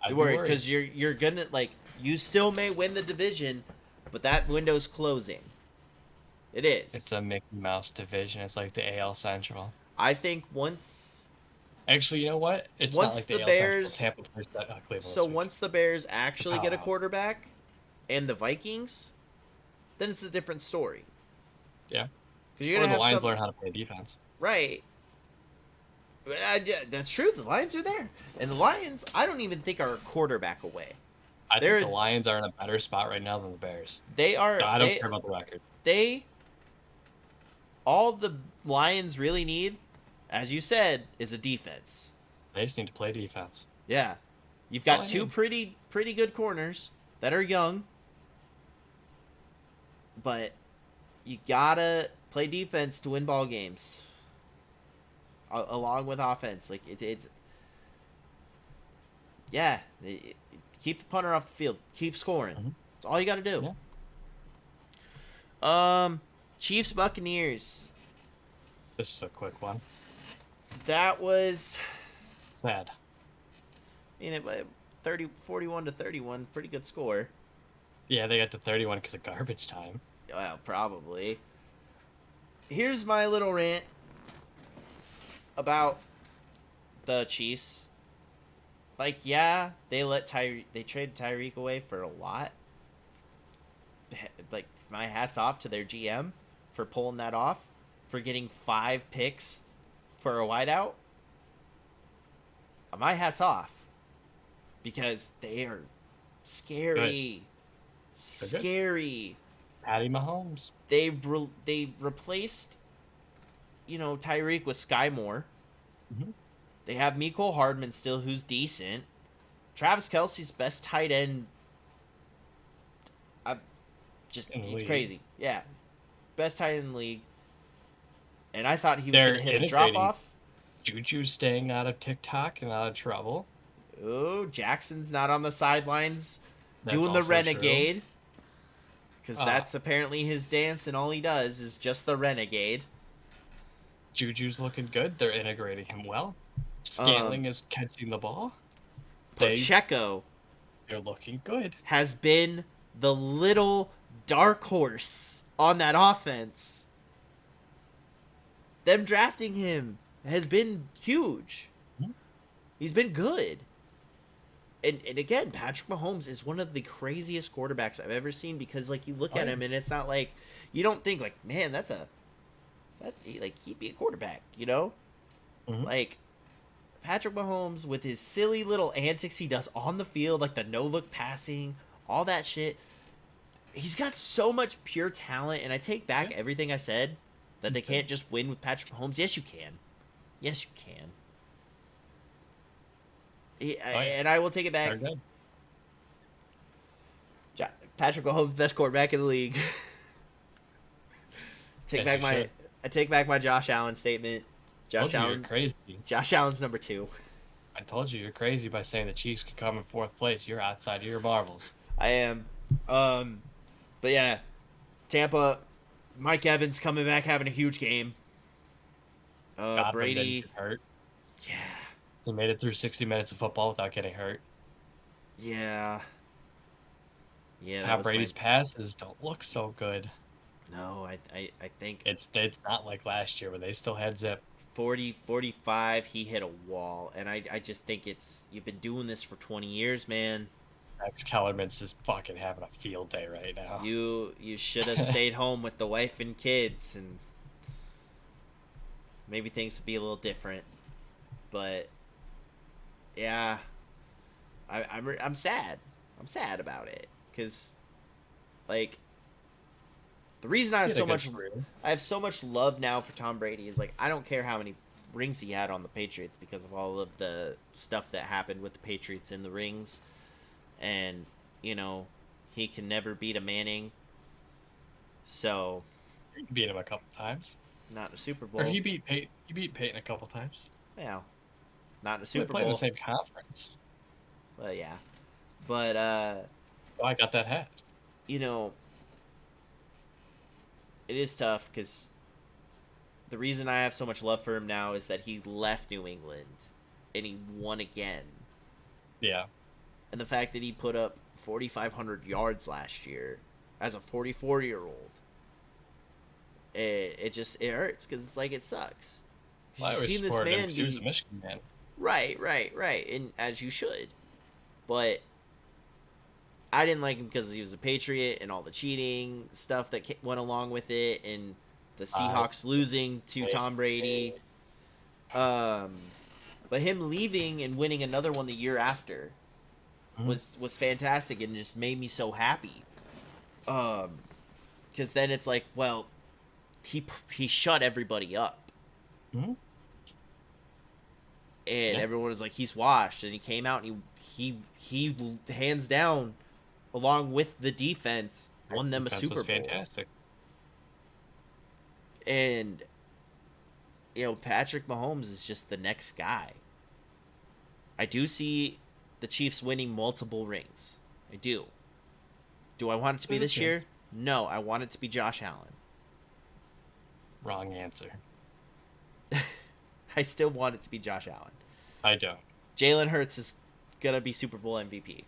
Be worried because you're gonna you still may win the division, but that window's closing. It is. It's a Mickey Mouse division. It's like the AL Central. I think once. Actually, you know what? It's not like the AL Bears. Central. Tampa plays that Cleveland. So once the Bears actually get a quarterback, and the Vikings, then it's a different story. Yeah. Because you're gonna have the Lions learn how to play defense. Right. That's true. The Lions are there, and the Lions, I don't even think are a quarterback away. I think the Lions are in a better spot right now than the Bears. They are. No, I don't care about the record. All the Lions really need, as you said, is a defense. They just need to play defense. Yeah, you've got two pretty good corners that are young, but you gotta play defense to win ball games. Along with offense, it's keep the punter off the field, keep scoring. Mm-hmm. That's all you got to do. Yeah. Chiefs Buccaneers. This is a quick one. That was sad. it 41-31, pretty good score. Yeah, they got to 31 because of garbage time. Well, probably. Here's my little rant about the Chiefs. They traded Tyreek away for a lot. My hat's off to their GM for pulling that off, for getting 5 picks for a wideout. My hat's off, because they are scary. Scary. Patty Mahomes. They replaced, Tyreek with Sky Moore. Mm-hmm. They have Mecole Hardman still, who's decent. Travis Kelce's best tight end. He's crazy. Yeah. Best tight end in the league. And I thought he was going to hit a drop-off. Juju's staying out of TikTok and out of trouble. Oh, Jackson's not on the sidelines doing the renegade. Because that's apparently his dance, and all he does is just the renegade. Juju's looking good. They're integrating him well. Scantling is catching the ball. Pacheco. They're looking good. Has been the little dark horse on that offense. Them drafting him has been huge. Mm-hmm. He's been good. and again, Patrick Mahomes is one of the craziest quarterbacks I've ever seen because like you look Oh, at yeah. him and it's not like you don't think like, man, that's like he'd be a quarterback, you know? Hmm. Like Patrick Mahomes with his silly little antics he does on the field, like the no look passing, all that shit. He's got so much pure talent, and I take back Yeah. everything I said that He's they good. can't just win with Patrick Mahomes. Yes, you can. Yes, you can. Oh yeah. And I will take it They're back. good. Patrick Mahomes, best quarterback in the league. take Yes, back you my should. I take back my Josh Allen statement. Told you you're crazy. Josh Allen's number 2. I told you you're crazy by saying the Chiefs could come in fourth place. You're outside of your marbles. I am. Um, but yeah, Tampa. Mike Evans coming back having a huge game. Godwin didn't Brady. get hurt. Yeah. He made it through 60 minutes of football without getting hurt. Yeah. Yeah, that Tom was Brady's passes don't look so good. no, I think It's not like last year where they still had zip. 40, 45, he hit a wall. And I just think you've been doing this for 20 years, man. Max Kellerman's just fucking having a field day right now. You should have stayed home with the wife and kids, and maybe things would be a little different. But yeah, I'm sad. I'm sad about it because like the reason He had a good career. I have so much love now for Tom Brady is like I don't care how many rings he had on the Patriots because of all of the stuff that happened with the Patriots in the rings, and you know he can never beat a Manning. So He beat him a couple times. not in a Super Or Bowl. he beat Peyton. He beat Peyton a couple times. Yeah, not in a They Super play in the Bowl. same conference. But yeah, but Oh, I got that hat. you know it is tough because the reason I have so much love for him now is that he left New England and he won again. Yeah. And the fact that he put up 4,500 yards last year as a 44-year-old, it hurts because it's like it sucks. Well, I You've always seen this supported him man 'cause he was a be Michigan man. right, and as you should. But I didn't like him because he was a Patriot and all the cheating stuff that went along with it, and the Seahawks losing to Tom Brady. Um, but him leaving and winning another one the year after was fantastic and just made me so happy. Because then it's like, well, he shut everybody up, Mhm. and Yeah. everyone was like, he's washed, and he came out and he hands down, along with the defense, won them a Defense Super was Bowl. fantastic. And Patrick Mahomes is just the next guy. I do see the Chiefs winning multiple rings. I do. Do I want it to be this year? No, I want it to be Josh Allen. Wrong answer. I still want it to be Josh Allen. I don't. Jalen Hurts is gonna be Super Bowl MVP.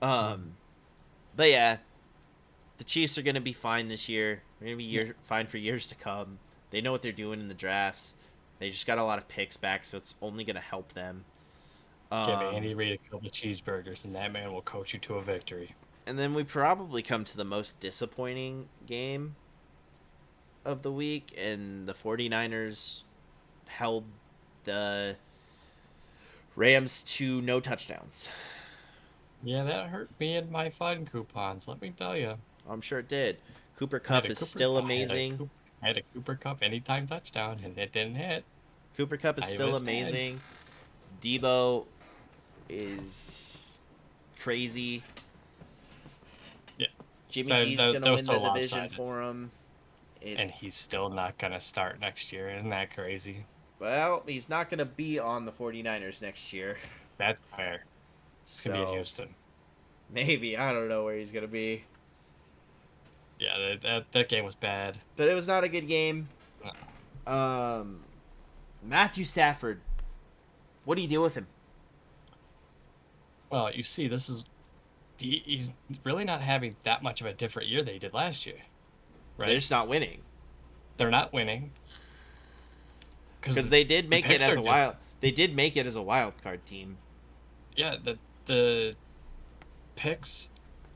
But yeah, the Chiefs are gonna be fine this year. They're gonna be fine for years to come. They know what they're doing in the drafts. They just got a lot of picks back, so it's only gonna help them. Give Andy Reid a couple of cheeseburgers, and that man will coach you to a victory. And then we probably come to the most disappointing game of the week, and the 49ers held the Rams to no touchdowns. Yeah, that hurt me in my fun coupons, let me tell you. I'm sure it did. Cooper Cup is still amazing. I had a Cooper Cup anytime touchdown, and it didn't hit. Cooper Cup is still amazing. Debo is crazy. Yeah. Jimmy G's going to win the division for him. And he's still not going to start next year. Isn't that crazy? Well, he's not going to be on the 49ers next year. That's fair. It's going to be in Houston. Maybe. I don't know where he's going to be. Yeah, that game was bad. But it was not a good game. Matthew Stafford. What do you do with him? Well, you see, he's really not having that much of a different year than he did last year. Right? They're just not winning. They're not winning. Because they did make it as a wild. They did make it as a wild card team. yeah, the picks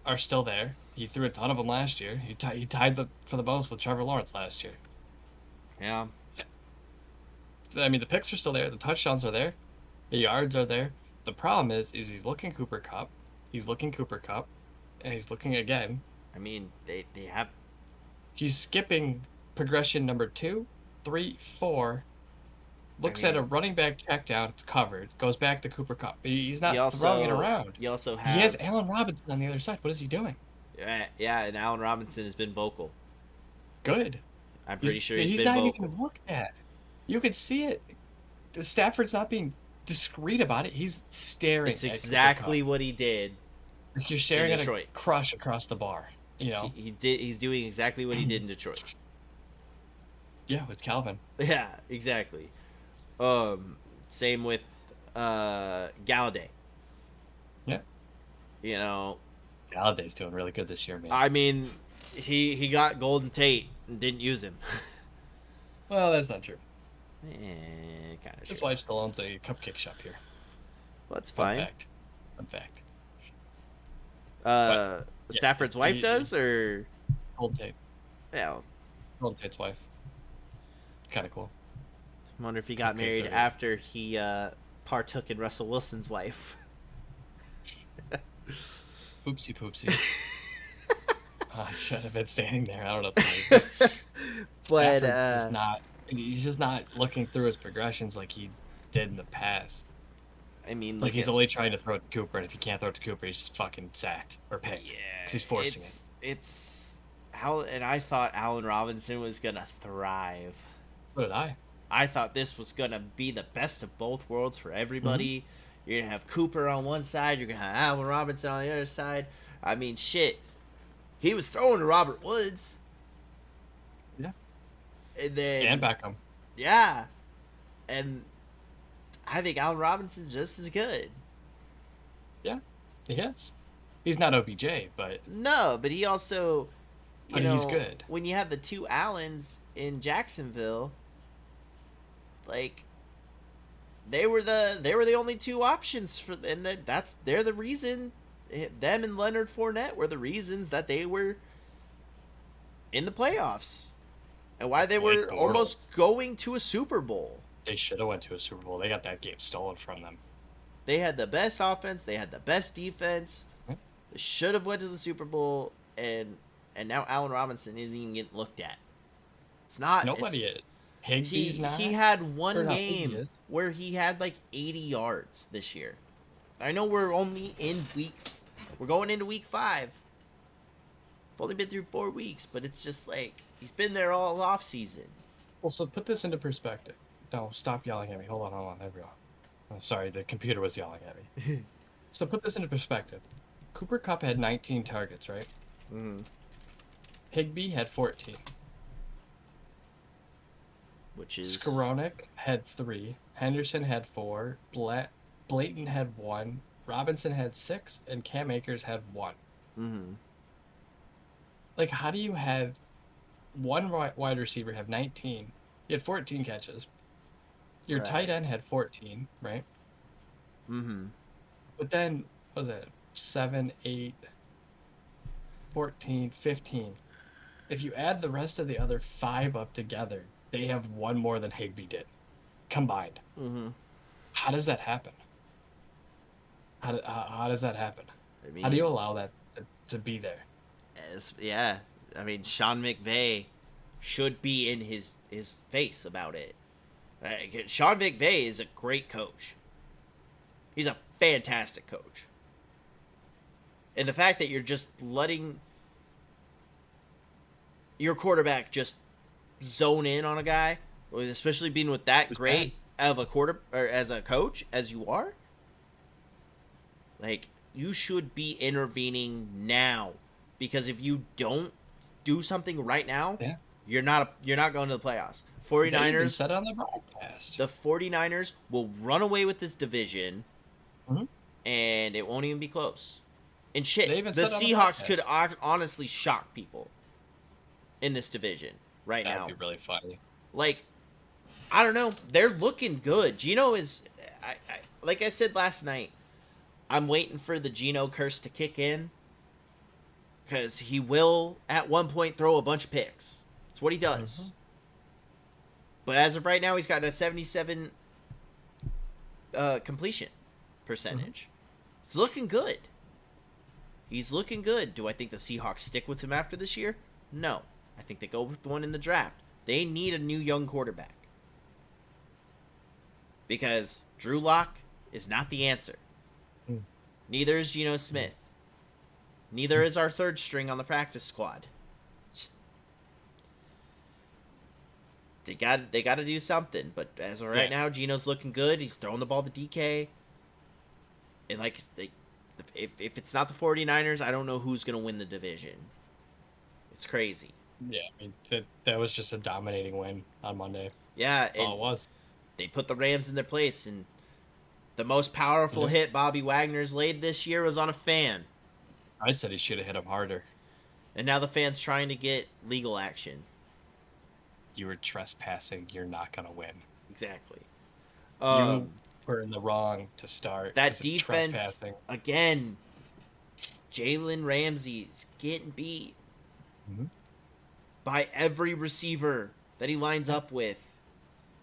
are still there. He threw a ton of them last year. He tied for the most with Trevor Lawrence last year. Yeah. I mean, the picks are still there. The touchdowns are there. The yards are there. The problem is he's looking Cooper Cup. He's looking Cooper Cup, and he's looking again. I mean, they have. He's skipping progression number 2, 3, 4. Looks at a running back check down. It's covered. Goes back to Cooper Cup. He's not throwing it around. You also He have. has Allen Robinson on the other side. What is he doing? Yeah, and Allen Robinson has been vocal. Good. I'm pretty sure he's been not vocal. even looked at. You could see it. Stafford's not being discreet about it. He's staring. It's exactly what he did. You're staring at a crush across the bar. You know. He did. He's doing exactly what he did in Detroit. Yeah, with Calvin. Yeah, exactly. Same with Galladay. Yeah. You know, Galladay's doing really good this year, man. I mean, he got Golden Tate and didn't use him. Well, that's not true. Kind of. His wife still owns a cupcake shop here. Well, that's fine. Fun fact. Stafford's wife does, or Golden Tate. Yeah. Golden Tate's wife. Kind of cool. I wonder if he got married after he partook in Russell Wilson's wife. Oopsie poopsie. I should have been standing there. I don't know. But he's just not looking through his progressions like he did in the past. I mean, like he's only trying to throw it to Cooper, and if he can't throw it to Cooper, he's just fucking sacked or picked. Yeah, because he's forcing it. And I thought Allen Robinson was gonna thrive. So did I. I thought this was gonna be the best of both worlds for everybody. Mm-hmm. You're gonna have Cooper on one side, you're gonna have Allen Robinson on the other side. I mean, shit. He was throwing to Robert Woods. Yeah. And Beckham. Yeah. And I think Allen Robinson's just as good. Yeah, he is. He's not OBJ, but... No, but he also... he's good. When you have the two Allens in Jacksonville, like... They were the only two options for... And they're the reason... Them and Leonard Fournette were the reasons that they were in the playoffs. And why they were almost going to a Super Bowl. They should have went to a Super Bowl. They got that game stolen from them. They had the best offense. They had the best defense. Hmm? They should have went to the Super Bowl. And now Allen Robinson isn't even getting looked at. It's not. Nobody is. Higbee's not. He had one game where he had like 80 yards this year. I know we're only in we're going into week 5. We've only been through 4 weeks, but it's just like he's been there all off season. Well, so put this into perspective. No, stop yelling at me. Hold on. There we go. Oh, sorry, the computer was yelling at me. So put this into perspective. Cooper Kupp had 19 targets, right? Mm-hmm. Higbee had 14. Which is... Skowronek had 3. Henderson had 4. Blayton had 1. Robinson had 6. And Cam Akers had 1. Mm-hmm. Like, how do you have one wide receiver have 19? He had 14 catches. Your tight end had 14, right? Mm-hmm. But then, what was it? 7, 8, 14, 15. If you add the rest of the other 5 up together, they have 1 more than Higbee did, combined. Mm-hmm. How does that happen? How does that happen? I mean, how do you allow that to be there? Yeah. I mean, Sean McVay should be in his face about it. Sean McVay is a great coach. He's a fantastic coach. And the fact that you're just letting your quarterback just zone in on a guy, especially being with that great of a as a coach as you are, like, you should be intervening now, because if you don't do something right now, you're not going to the playoffs. 49ers said on the broadcast. The 49ers will run away with this division, mm-hmm. and it won't even be close. And shit, the Seahawks could honestly shock people in this division right now. That'd be really funny. Like, I don't know. They're looking good. Geno is, like I said last night, I'm waiting for the Geno curse to kick in, because he will at one point throw a bunch of picks. That's what he does. Mm-hmm. But as of right now, he's got a 77 completion percentage. Mm-hmm. It's looking good. He's looking good. Do I think the Seahawks stick with him after this year? No. I think they go with the one in the draft. They need a new young quarterback. Because Drew Lock is not the answer. Mm. Neither is Geno Smith. Neither is our third string on the practice squad. Just, they got to do something. But as of right now, Geno's looking good. He's throwing the ball to DK. And if it's not the 49ers, I don't know who's going to win the division. It's crazy. Yeah, I mean, that was just a dominating win on Monday. Yeah. That's all it was. They put the Rams in their place, and the most powerful hit Bobby Wagner's laid this year was on a fan. I said he should have hit him harder. And now the fan's trying to get legal action. You were trespassing. You're not going to win. Exactly. You were in the wrong to start. That defense, again, Jalen Ramsey's getting beat by every receiver that he lines up with.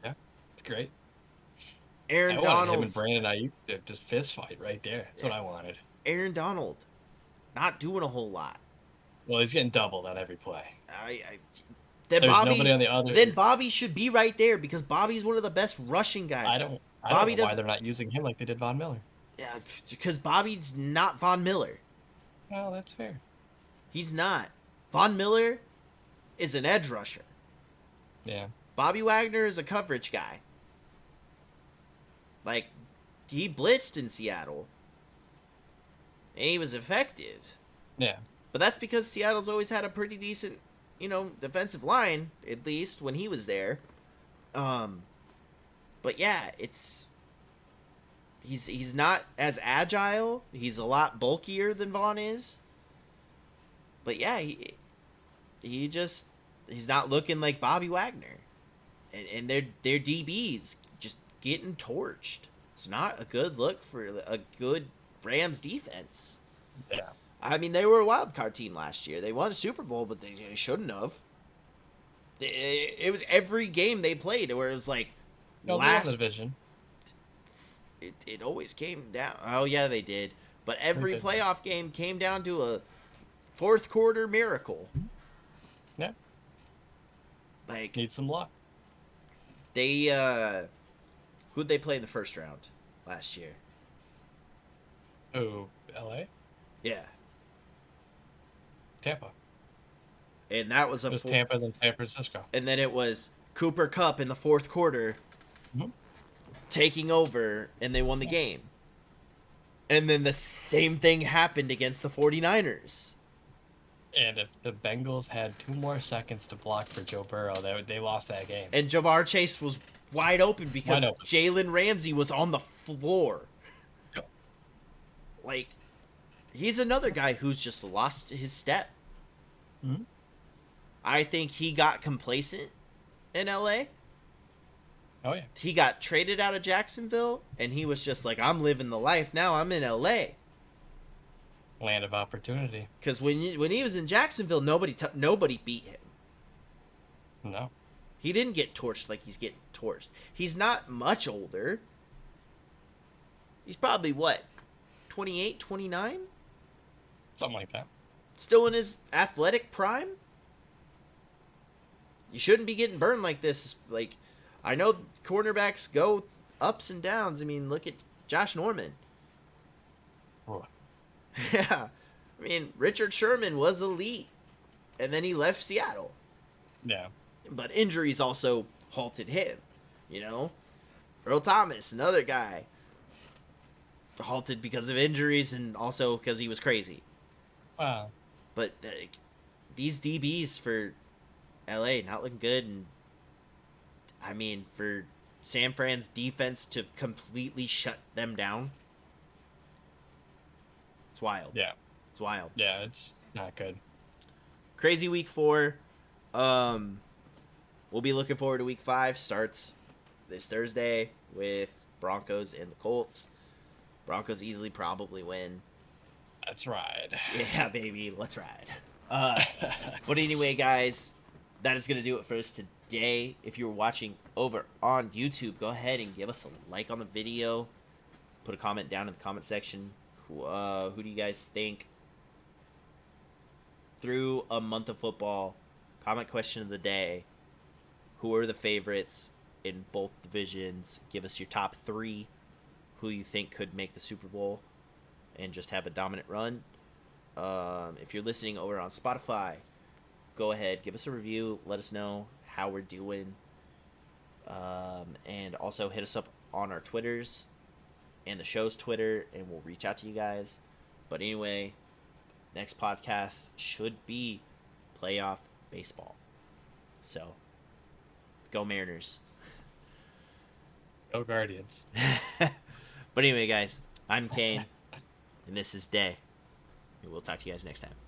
Yeah, it's great. Aaron Donald. Him and Brandon Ayuk, just fist fight right there. That's what I wanted. Aaron Donald, not doing a whole lot. Well, he's getting doubled on every play. Then There's Bobby, nobody on the other. Then Bobby should be right there because Bobby's one of the best rushing guys. I don't know why they're not using him like they did Von Miller. Yeah, because Bobby's not Von Miller. Well, that's fair. He's not. Von Miller is an edge rusher. Yeah. Bobby Wagner is a coverage guy. Like, he blitzed in Seattle. And he was effective. Yeah. But that's because Seattle's always had a pretty decent, defensive line, at least, when he was there. But yeah, he's not as agile. He's a lot bulkier than Vaughn is. But yeah, he's not looking like Bobby Wagner. And their DBs just getting torched. It's not a good look for a good Rams defense. Yeah. I mean, they were a wild card team last year. They won a Super Bowl, but they shouldn't have. It was every game they played where it was like last the division. It always came down. Oh yeah, they did. But every playoff game came down to a fourth quarter miracle. Yeah. Like, need some luck. They who'd they play in the first round last year? Oh, LA? Yeah. Tampa. And that was it was Tampa, then San Francisco. And then it was Cooper Kupp in the fourth quarter taking over, and they won the game. And then the same thing happened against the 49ers. And if the Bengals had 2 more seconds to block for Joe Burrow, they lost that game. And Jamar Chase was wide open because Jalen Ramsey was on the floor. Yep. Like, he's another guy who's just lost his step. Mm-hmm. I think he got complacent in LA. Oh, yeah. He got traded out of Jacksonville, and he was just like, I'm living the life now. I'm in LA. Land of opportunity. Because when he was in Jacksonville, nobody beat him. No. He didn't get torched like he's getting torched. He's not much older. He's probably, 28, 29? Something like that. Still in his athletic prime? You shouldn't be getting burned like this. Like, I know cornerbacks go ups and downs. I mean, look at Josh Norman. Oh. Yeah. I mean, Richard Sherman was elite, and then he left Seattle. Yeah. But injuries also halted him, Earl Thomas, another guy, halted because of injuries and also because he was crazy. Wow. But these DBs for LA not looking good, and I mean, for San Fran's defense to completely shut them down, it's wild. Yeah. It's wild. Yeah, it's not good. Crazy week 4. We'll be looking forward to week 5. Starts this Thursday with Broncos and the Colts. Broncos easily probably win. Let's ride. Yeah, baby, let's ride. But anyway, guys, that is gonna do it for us today. If you're watching over on YouTube, go ahead and give us a like on the video. Put a comment down in the comment section. Who do you guys think through a month of football? Comment question of the day: who are the favorites in both divisions? Give us your top 3. Who you think could make the Super Bowl and just have a dominant run. If you're listening over on Spotify, go ahead, give us a review. Let us know how we're doing. And also hit us up on our Twitters and the show's Twitter, and we'll reach out to you guys. But anyway, next podcast should be playoff baseball. So, go Mariners. Go Guardians. But anyway, guys, I'm Kane, and this is Day. And we'll talk to you guys next time.